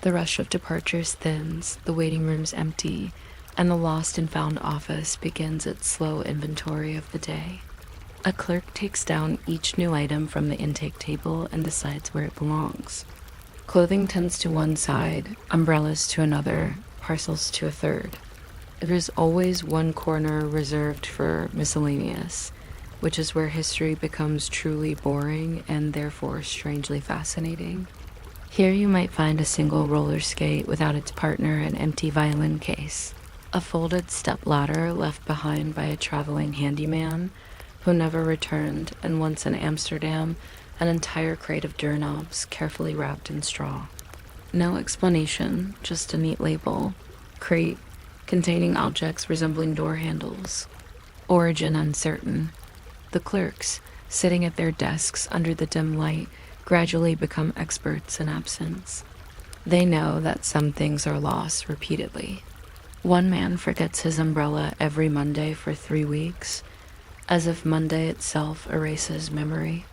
The rush of departures thins, the waiting rooms empty, and the lost and found office begins its slow inventory of the day. A clerk takes down each new item from the intake table and decides where it belongs. Clothing tends to one side, umbrellas to another, parcels to a third. There is always one corner reserved for miscellaneous, which is where history becomes truly boring and therefore strangely fascinating. Here you might find a single roller skate without its partner and empty violin case, a folded step ladder left behind by a traveling handyman who never returned, and once in Amsterdam, an entire crate of doorknobs carefully wrapped in straw. No explanation, just a neat label. Crate, containing objects resembling door handles. Origin uncertain. The clerks, sitting at their desks under the dim light, gradually become experts in absence. They know that some things are lost repeatedly. One man forgets his umbrella every Monday for 3 weeks, as if Monday itself erases memory.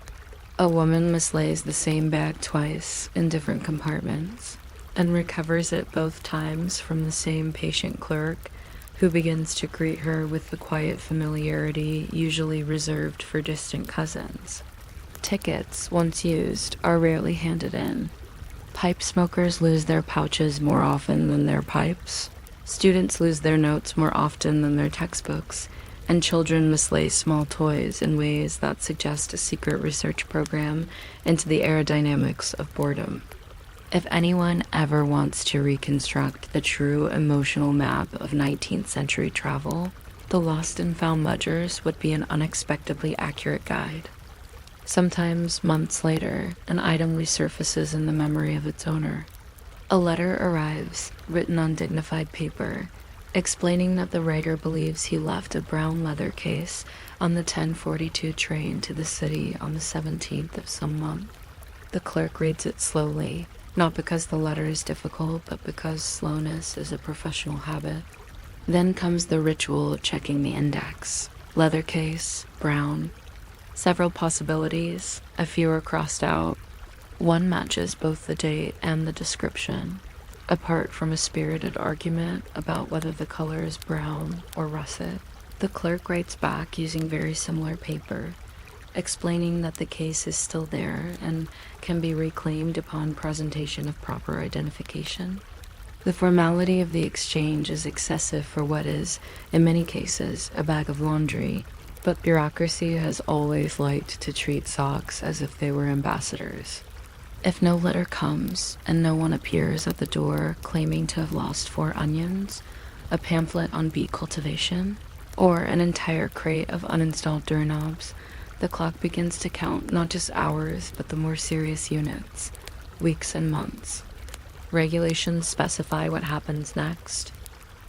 A woman mislays the same bag twice in different compartments and recovers it both times from the same patient clerk, who begins to greet her with the quiet familiarity usually reserved for distant cousins. Tickets, once used, are rarely handed in. Pipe smokers lose their pouches more often than their pipes. Students lose their notes more often than their textbooks, and children mislay small toys in ways that suggest a secret research program into the aerodynamics of boredom. If anyone ever wants to reconstruct the true emotional map of 19th century travel, the Lost and Found ledgers would be an unexpectedly accurate guide. Sometimes, months later, an item resurfaces in the memory of its owner. A letter arrives, written on dignified paper, explaining that the writer believes he left a brown leather case on the 10:42 train to the city on the 17th of some month. The clerk reads it slowly, not because the letter is difficult, but because slowness is a professional habit. Then comes the ritual of checking the index. Leather case, brown. Several possibilities, a few are crossed out. One matches both the date and the description, apart from a spirited argument about whether the color is brown or russet. The clerk writes back using very similar paper, explaining that the case is still there and can be reclaimed upon presentation of proper identification. The formality of the exchange is excessive for what is, in many cases, a bag of laundry, but bureaucracy has always liked to treat socks as if they were ambassadors. If no letter comes and no one appears at the door claiming to have lost 4 onions, a pamphlet on beet cultivation, or an entire crate of uninstalled doorknobs, the clock begins to count not just hours, but the more serious units, weeks and months. Regulations specify what happens next.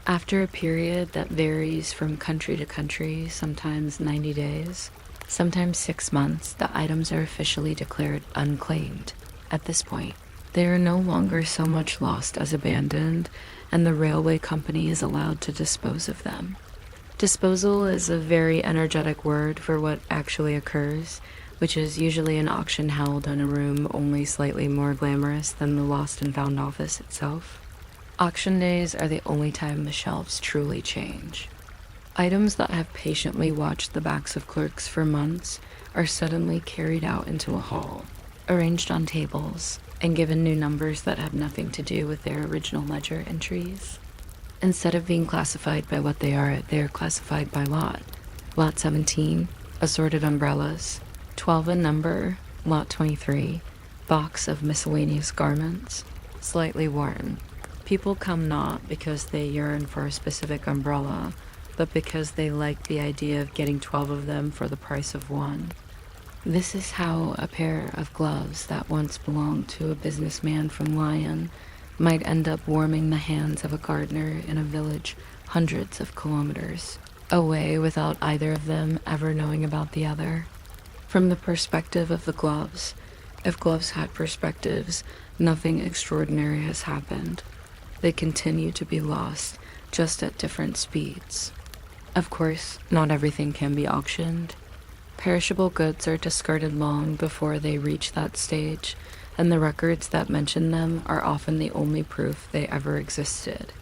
After a period that varies from country to country, sometimes 90 days, sometimes 6 months, the items are officially declared unclaimed. At this point, they are no longer so much lost as abandoned, and the railway company is allowed to dispose of them. Disposal is a very energetic word for what actually occurs, which is usually an auction held in a room only slightly more glamorous than the Lost and Found office itself. Auction days are the only time the shelves truly change. Items that have patiently watched the backs of clerks for months are suddenly carried out into a hall, arranged on tables, and given new numbers that have nothing to do with their original ledger entries. Instead of being classified by what they are classified by lot. Lot 17, assorted umbrellas. 12 in number, lot 23, box of miscellaneous garments, slightly worn. People come not because they yearn for a specific umbrella, but because they like the idea of getting 12 of them for the price of one. This is how a pair of gloves that once belonged to a businessman from Lyon might end up warming the hands of a gardener in a village hundreds of kilometers away without either of them ever knowing about the other. From the perspective of the gloves, if gloves had perspectives, nothing extraordinary has happened. They continue to be lost, just at different speeds. Of course, not everything can be auctioned. Perishable goods are discarded long before they reach that stage, and the records that mention them are often the only proof they ever existed.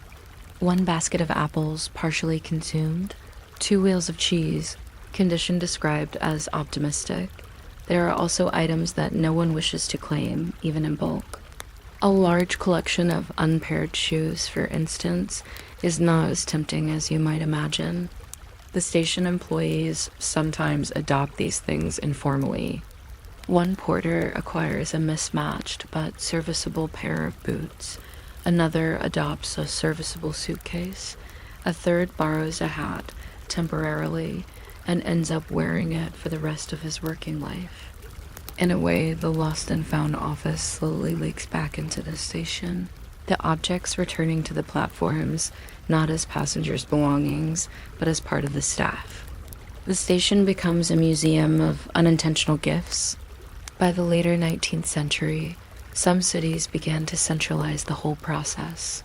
1 basket of apples partially consumed, 2 wheels of cheese, condition described as optimistic. There are also items that no one wishes to claim, even in bulk. A large collection of unpaired shoes, for instance, is not as tempting as you might imagine. The station employees sometimes adopt these things informally. One porter acquires a mismatched but serviceable pair of boots. Another adopts a serviceable suitcase. A third borrows a hat temporarily and ends up wearing it for the rest of his working life. In a way, the lost and found office slowly leaks back into the station. The objects returning to the platforms, not as passengers' belongings, but as part of the staff. The station becomes a museum of unintentional gifts. By the later 19th century, some cities began to centralize the whole process.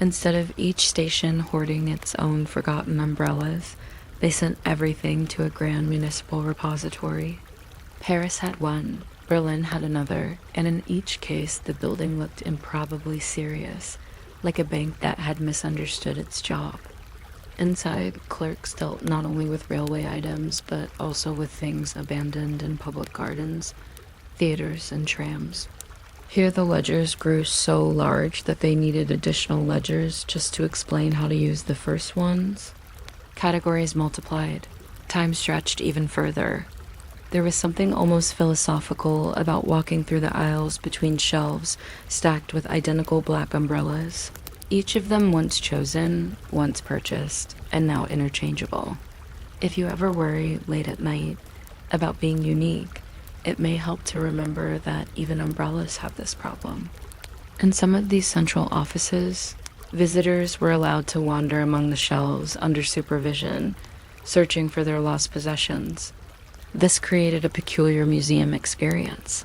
Instead of each station hoarding its own forgotten umbrellas, they sent everything to a grand municipal repository. Paris had one, Berlin had another, and in each case the building looked improbably serious, like a bank that had misunderstood its job. Inside, clerks dealt not only with railway items, but also with things abandoned in public gardens, theaters, and trams. Here the ledgers grew so large that they needed additional ledgers just to explain how to use the first ones. Categories multiplied, time stretched even further. There was something almost philosophical about walking through the aisles between shelves stacked with identical black umbrellas, each of them once chosen, once purchased, and now interchangeable. If you ever worry late at night about being unique, it may help to remember that even umbrellas have this problem. In some of these central offices, visitors were allowed to wander among the shelves under supervision, searching for their lost possessions. This created a peculiar museum experience.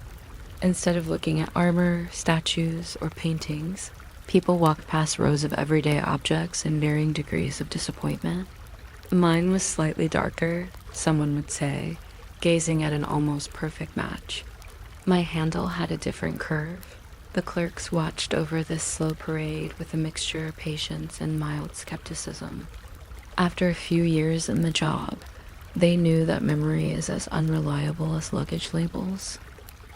Instead of looking at armor, statues, or paintings, people walked past rows of everyday objects in varying degrees of disappointment. Mine was slightly darker, someone would say, gazing at an almost perfect match. My handle had a different curve. The clerks watched over this slow parade with a mixture of patience and mild skepticism. After a few years in the job, they knew that memory is as unreliable as luggage labels.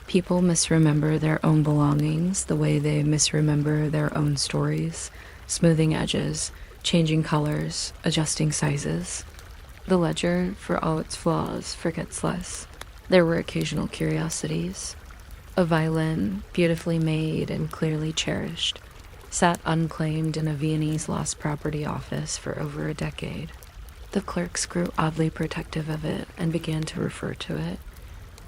People misremember their own belongings the way they misremember their own stories, smoothing edges, changing colors, adjusting sizes. The ledger, for all its flaws, forgets less. There were occasional curiosities. A violin, beautifully made and clearly cherished, sat unclaimed in a Viennese lost property office for over a decade. The clerks grew oddly protective of it and began to refer to it,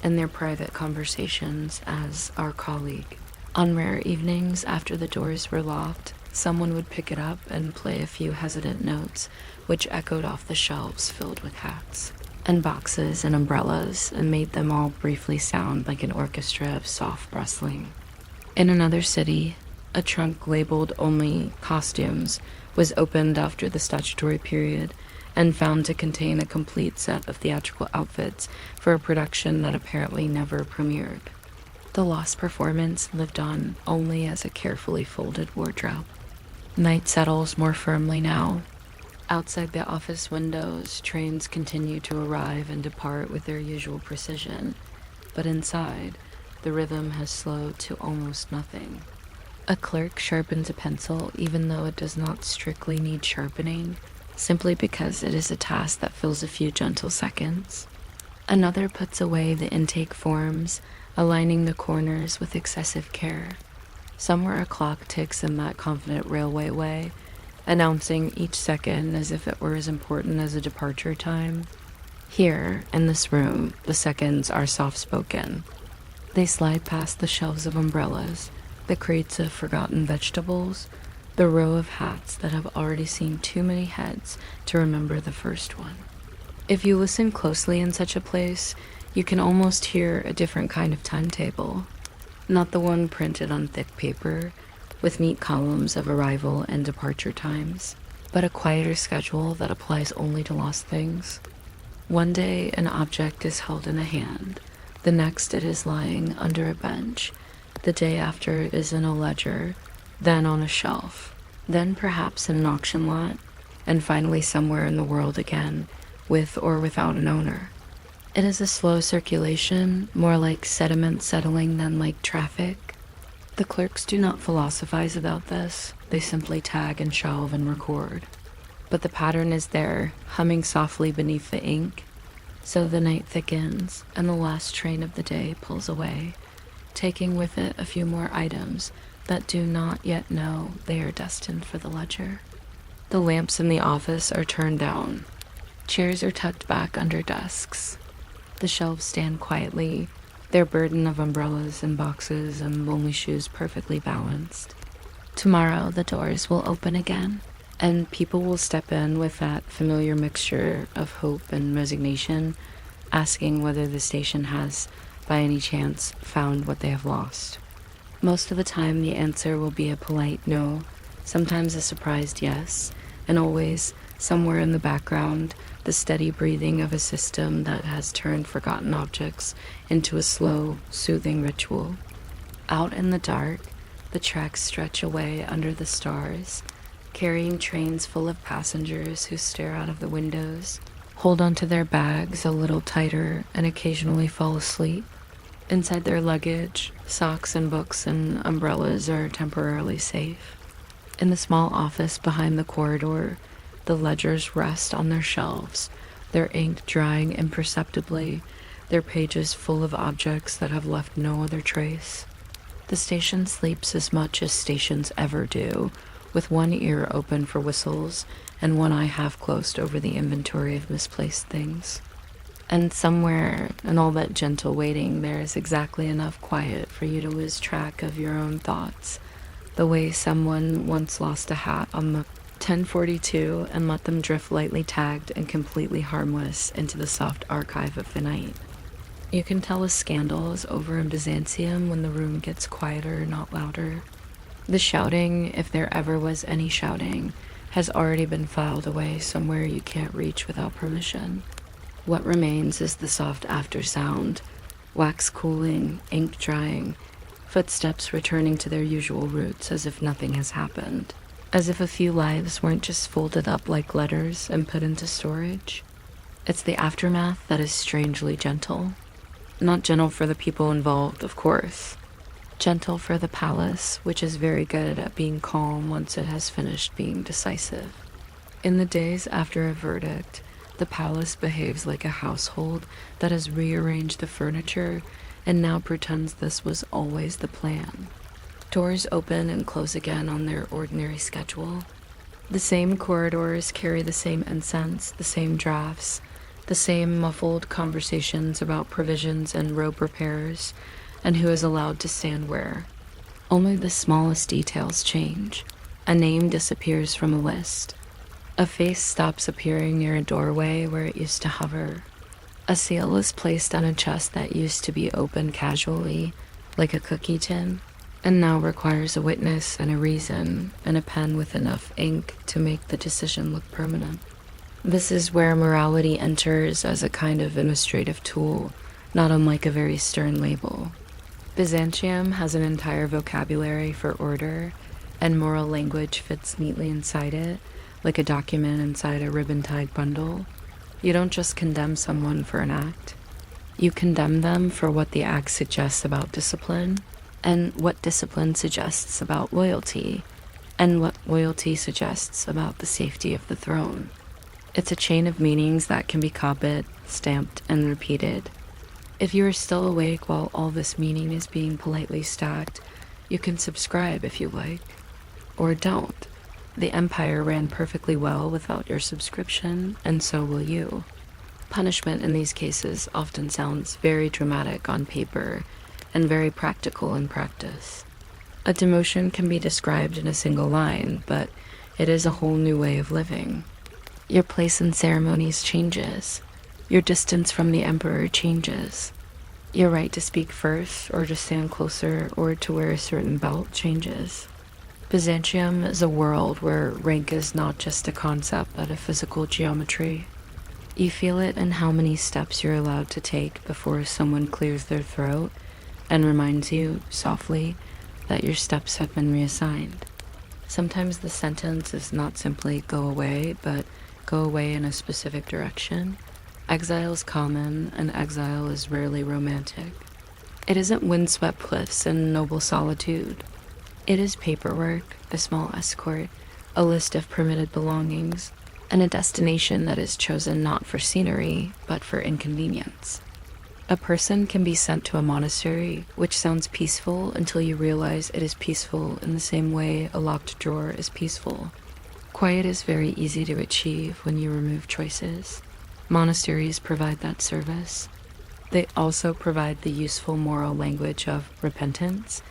in their private conversations, as our colleague. On rare evenings after the doors were locked, someone would pick it up and play a few hesitant notes, which echoed off the shelves filled with hats and boxes and umbrellas, and made them all briefly sound like an orchestra of soft rustling. In another city, a trunk labeled only costumes was opened after the statutory period and found to contain a complete set of theatrical outfits for a production that apparently never premiered. The lost performance lived on only as a carefully folded wardrobe. Night settles more firmly now. Outside the office windows, trains continue to arrive and depart with their usual precision, but inside, the rhythm has slowed to almost nothing. A clerk sharpens a pencil even though it does not strictly need sharpening, simply because it is a task that fills a few gentle seconds. Another puts away the intake forms, aligning the corners with excessive care. Somewhere a clock ticks in that confident railway way, announcing each second as if it were as important as a departure time. Here, in this room, the seconds are soft-spoken. They slide past the shelves of umbrellas, the crates of forgotten vegetables, the row of hats that have already seen too many heads to remember the first one. If you listen closely in such a place, you can almost hear a different kind of timetable. Not the one printed on thick paper, with neat columns of arrival and departure times, but a quieter schedule that applies only to lost things. One day, an object is held in a hand. The next, it is lying under a bench. The day after, it is in a ledger, then on a shelf, then perhaps in an auction lot, and finally somewhere in the world again, with or without an owner. It is a slow circulation, more like sediment settling than like traffic. The clerks do not philosophize about this, they simply tag and shelve and record. But the pattern is there, humming softly beneath the ink. So the night thickens, and the last train of the day pulls away, taking with it a few more items that do not yet know they are destined for the ledger. The lamps in the office are turned down. Chairs are tucked back under desks. The shelves stand quietly, their burden of umbrellas and boxes and lonely shoes perfectly balanced. Tomorrow the doors will open again, and people will step in with that familiar mixture of hope and resignation, asking whether the station has, by any chance, found what they have lost. Most of the time the answer will be a polite no, sometimes a surprised yes, and always, somewhere in the background, the steady breathing of a system that has turned forgotten objects into a slow, soothing ritual. Out in the dark, the tracks stretch away under the stars, carrying trains full of passengers who stare out of the windows, hold onto their bags a little tighter, and occasionally fall asleep. Inside their luggage, socks and books and umbrellas are temporarily safe. In the small office behind the corridor, the ledgers rest on their shelves, their ink drying imperceptibly, their pages full of objects that have left no other trace. The station sleeps as much as stations ever do, with one ear open for whistles and one eye half closed over the inventory of misplaced things. And somewhere in all that gentle waiting, there is exactly enough quiet for you to lose track of your own thoughts, the way someone once lost a hat on the 1042 and let them drift lightly tagged and completely harmless into the soft archive of the night. You can tell a scandal is over in Byzantium when the room gets quieter, not louder. The shouting, if there ever was any shouting, has already been filed away somewhere you can't reach without permission. What remains is the soft after sound, wax cooling, ink drying, footsteps returning to their usual routes as if nothing has happened, as if a few lives weren't just folded up like letters and put into storage. It's the aftermath that is strangely gentle. Not gentle for the people involved, of course. Gentle for the palace, which is very good at being calm once it has finished being decisive. In the days after a verdict, the palace behaves like a household that has rearranged the furniture and now pretends this was always the plan. Doors open and close again on their ordinary schedule. The same corridors carry the same incense, the same drafts, the same muffled conversations about provisions and robe repairs, and who is allowed to stand where. Only the smallest details change. A name disappears from a list. A face stops appearing near a doorway where it used to hover. A seal is placed on a chest that used to be opened casually, like a cookie tin, and now requires a witness and a reason, and a pen with enough ink to make the decision look permanent. This is where morality enters as a kind of administrative tool, not unlike a very stern label. Byzantium has an entire vocabulary for order, and moral language fits neatly inside it, like a document inside a ribbon-tied bundle. You don't just condemn someone for an act. You condemn them for what the act suggests about discipline, and what discipline suggests about loyalty, and what loyalty suggests about the safety of the throne. It's a chain of meanings that can be copied, stamped, and repeated. If you are still awake while all this meaning is being politely stacked, you can subscribe if you like. Or don't. The empire ran perfectly well without your subscription, and so will you. Punishment in these cases often sounds very dramatic on paper and very practical in practice. A demotion can be described in a single line, but it is a whole new way of living. Your place in ceremonies changes. Your distance from the emperor changes. Your right to speak first, or to stand closer, or to wear a certain belt changes. Byzantium is a world where rank is not just a concept but a physical geometry. You feel it in how many steps you're allowed to take before someone clears their throat and reminds you, softly, that your steps have been reassigned. Sometimes the sentence is not simply go away, but go away in a specific direction. Exile is common, and exile is rarely romantic. It isn't windswept cliffs and noble solitude. It is paperwork, a small escort, a list of permitted belongings, and a destination that is chosen not for scenery, but for inconvenience. A person can be sent to a monastery, which sounds peaceful until you realize it is peaceful in the same way a locked drawer is peaceful. Quiet is very easy to achieve when you remove choices. Monasteries provide that service. They also provide the useful moral language of repentance,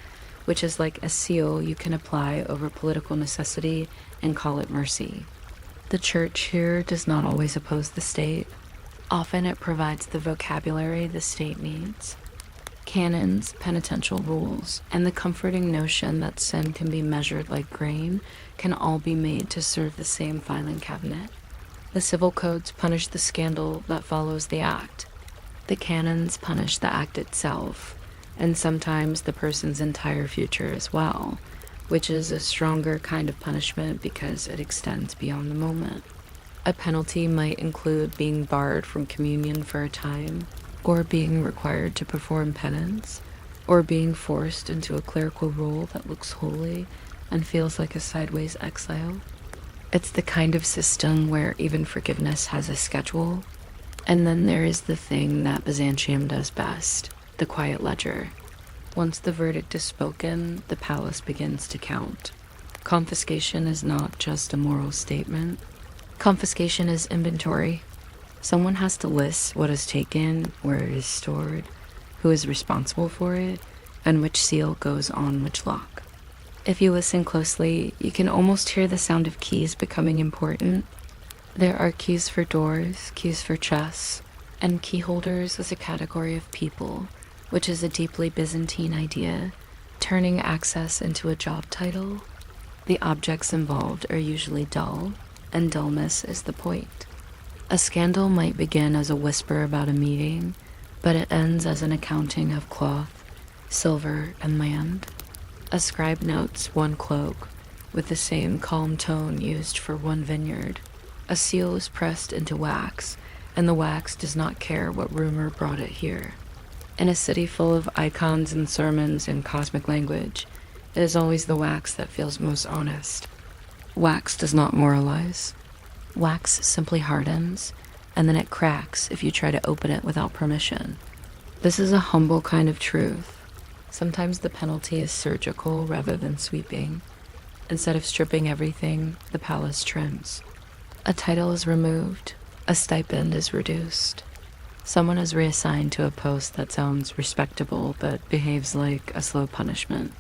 which is like a seal you can apply over political necessity and call it mercy. The church here does not always oppose the state. Often it provides the vocabulary the state needs. Canons, penitential rules, and the comforting notion that sin can be measured like grain can all be made to serve the same filing cabinet. The civil codes punish the scandal that follows the act. The canons punish the act itself, and sometimes the person's entire future as well, which is a stronger kind of punishment because it extends beyond the moment. A penalty might include being barred from communion for a time, or being required to perform penance, or being forced into a clerical role that looks holy and feels like a sideways exile. It's the kind of system where even forgiveness has a schedule. And then there is the thing that Byzantium does best, the quiet ledger. Once the verdict is spoken, the palace begins to count. Confiscation is not just a moral statement. Confiscation is inventory. Someone has to list what is taken, where it is stored, who is responsible for it, and which seal goes on which lock. If you listen closely, you can almost hear the sound of keys becoming important. There are keys for doors, keys for chests, and key holders as a category of people, which is a deeply Byzantine idea, turning access into a job title. The objects involved are usually dull, and dullness is the point. A scandal might begin as a whisper about a meeting, but it ends as an accounting of cloth, silver, and land. A scribe notes one cloak, with the same calm tone used for one vineyard. A seal is pressed into wax, and the wax does not care what rumor brought it here. In a city full of icons and sermons in cosmic language, it is always the wax that feels most honest. Wax does not moralize. Wax simply hardens, and then it cracks if you try to open it without permission. This is a humble kind of truth. Sometimes the penalty is surgical rather than sweeping. Instead of stripping everything, the palace trims. A title is removed, a stipend is reduced. Someone is reassigned to a post that sounds respectable but behaves like a slow punishment.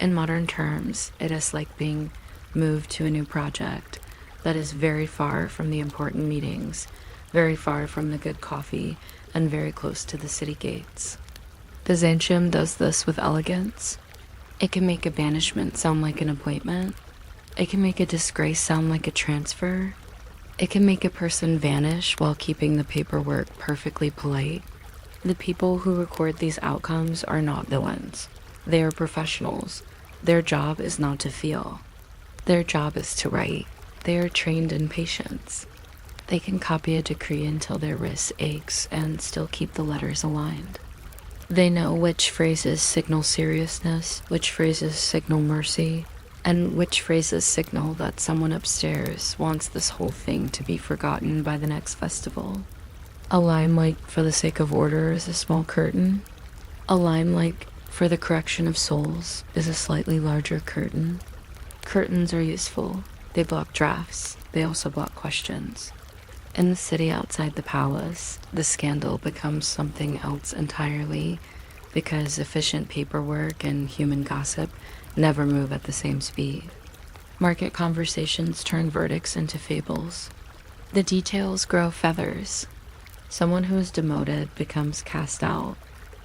In modern terms, it is like being moved to a new project that is very far from the important meetings, very far from the good coffee, and very close to the city gates. Byzantium does this with elegance. It can make a banishment sound like an appointment. It can make a disgrace sound like a transfer. It can make a person vanish while keeping the paperwork perfectly polite. The people who record these outcomes are not villains. They are professionals. Their job is not to feel. Their job is to write. They are trained in patience. They can copy a decree until their wrist aches and still keep the letters aligned. They know which phrases signal seriousness, which phrases signal mercy, and which phrases signal that someone upstairs wants this whole thing to be forgotten by the next festival. A limelight for the sake of order is a small curtain. A limelight for the correction of souls is a slightly larger curtain. Curtains are useful. They block drafts. They also block questions. In the city outside the palace, the scandal becomes something else entirely because efficient paperwork and human gossip never move at the same speed. Market conversations turn verdicts into fables. The details grow feathers. Someone who is demoted becomes cast out.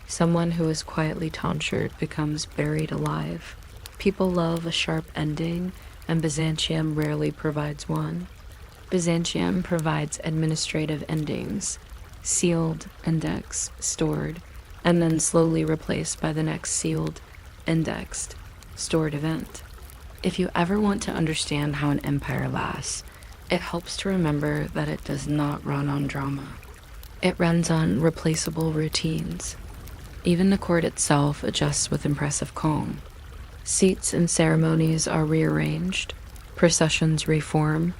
Someone who is quietly tonsured becomes buried alive. People love a sharp ending, and Byzantium rarely provides one. Byzantium provides administrative endings, sealed, indexed, stored, and then slowly replaced by the next sealed, indexed, stored event. If you ever want to understand how an empire lasts, it helps to remember that it does not run on drama. It runs on replaceable routines. Even the court itself adjusts with impressive calm. Seats and ceremonies are rearranged, processions reform.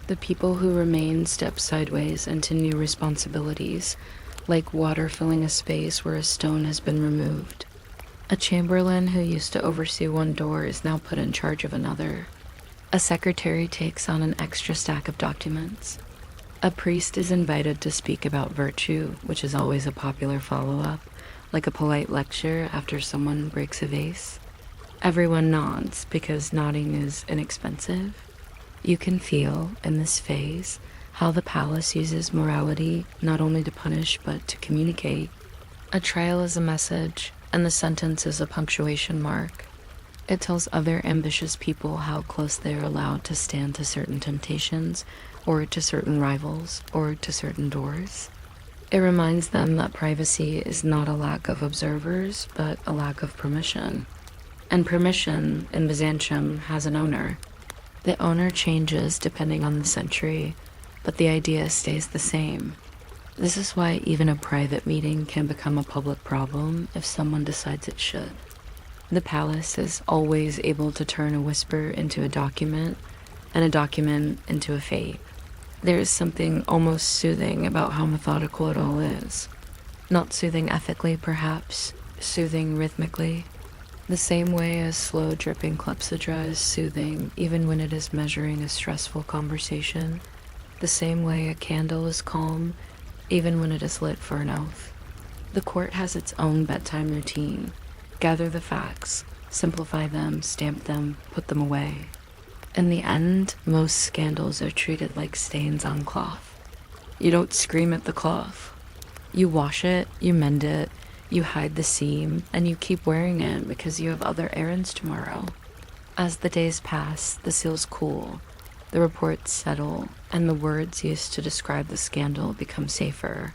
The people who remain step sideways into new responsibilities, like water filling a space where a stone has been removed. A chamberlain who used to oversee one door is now put in charge of another. A secretary takes on an extra stack of documents. A priest is invited to speak about virtue, which is always a popular follow-up, like a polite lecture after someone breaks a vase. Everyone nods because nodding is inexpensive. You can feel, in this phase, how the palace uses morality not only to punish but to communicate. A trial is a message, and the sentence is a punctuation mark. It tells other ambitious people how close they are allowed to stand to certain temptations, or to certain rivals, or to certain doors. It reminds them that privacy is not a lack of observers, but a lack of permission. And permission, in Byzantium, has an owner. The owner changes depending on the century, but the idea stays the same. This is why even a private meeting can become a public problem if someone decides it should. The palace is always able to turn a whisper into a document, and a document into a fate. There is something almost soothing about how methodical it all is. Not soothing ethically, perhaps, soothing rhythmically. The same way as slow dripping clepsydra is soothing even when it is measuring a stressful conversation. The same way a candle is calm even when it is lit for an oath. The court has its own bedtime routine. Gather the facts, simplify them, stamp them, put them away. In the end, most scandals are treated like stains on cloth. You don't scream at the cloth. You wash it, you mend it, you hide the seam, and you keep wearing it because you have other errands tomorrow. As the days pass, the seals cool, the reports settle, and the words used to describe the scandal become safer.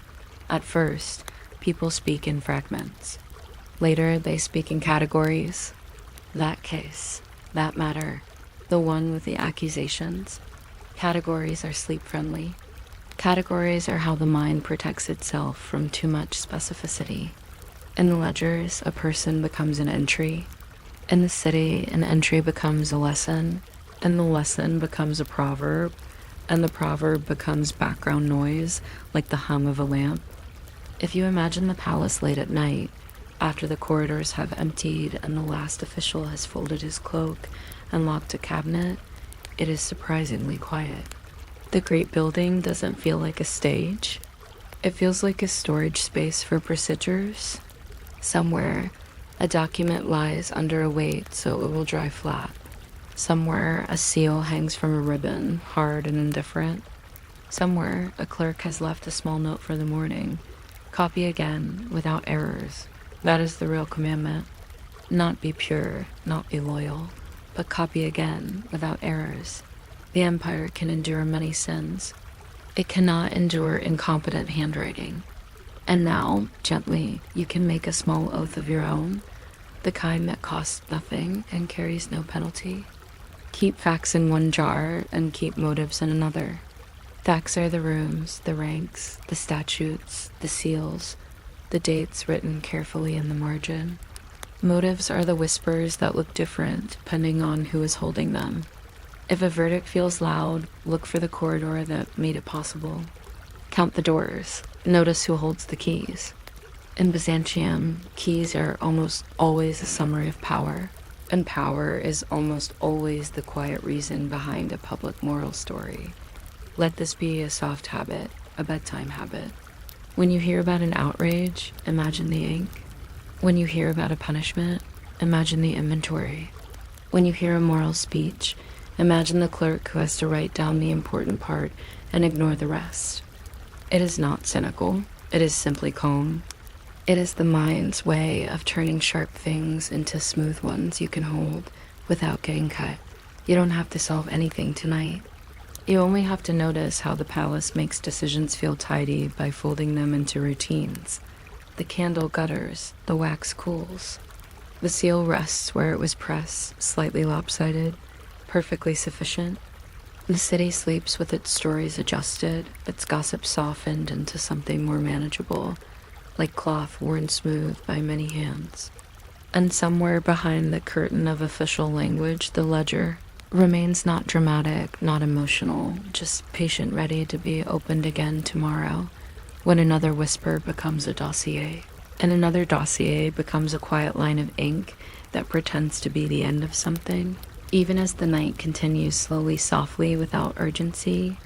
At first, people speak in fragments. Later, they speak in categories. That case, that matter, the one with the accusations. Categories are sleep-friendly. Categories are how the mind protects itself from too much specificity. In the ledgers, a person becomes an entry. In the city, an entry becomes a lesson, and the lesson becomes a proverb, and the proverb becomes background noise, like the hum of a lamp. If you imagine the palace late at night, after the corridors have emptied and the last official has folded his cloak and locked a cabinet, it is surprisingly quiet. The great building doesn't feel like a stage. It feels like a storage space for procedures. Somewhere, a document lies under a weight so it will dry flat. Somewhere, a seal hangs from a ribbon, hard and indifferent. Somewhere, a clerk has left a small note for the morning. Copy again, without errors. That is the real commandment. Not be pure, not be loyal, but copy again, without errors. The empire can endure many sins. It cannot endure incompetent handwriting. And now, gently, you can make a small oath of your own, the kind that costs nothing and carries no penalty. Keep facts in one jar and keep motives in another. Facts are the rooms, the ranks, the statutes, the seals, the dates written carefully in the margin. Motives are the whispers that look different depending on who is holding them. If a verdict feels loud, look for the corridor that made it possible. Count the doors. Notice who holds the keys. In Byzantium, keys are almost always a summary of power, and power is almost always the quiet reason behind a public moral story. Let this be a soft habit, a bedtime habit. When you hear about an outrage, imagine the ink. When you hear about a punishment, imagine the inventory. When you hear a moral speech, imagine the clerk who has to write down the important part and ignore the rest. It is not cynical. It is simply calm. It is the mind's way of turning sharp things into smooth ones you can hold without getting cut. You don't have to solve anything tonight. You only have to notice how the palace makes decisions feel tidy by folding them into routines. The candle gutters, the wax cools. The seal rests where it was pressed, slightly lopsided, perfectly sufficient. The city sleeps with its stories adjusted, its gossip softened into something more manageable. like cloth worn smooth by many hands. And somewhere behind the curtain of official language, the ledger remains not dramatic, not emotional, just patient, ready to be opened again tomorrow, when another whisper becomes a dossier, and another dossier becomes a quiet line of ink that pretends to be the end of something. Even as the night continues slowly, softly, without urgency,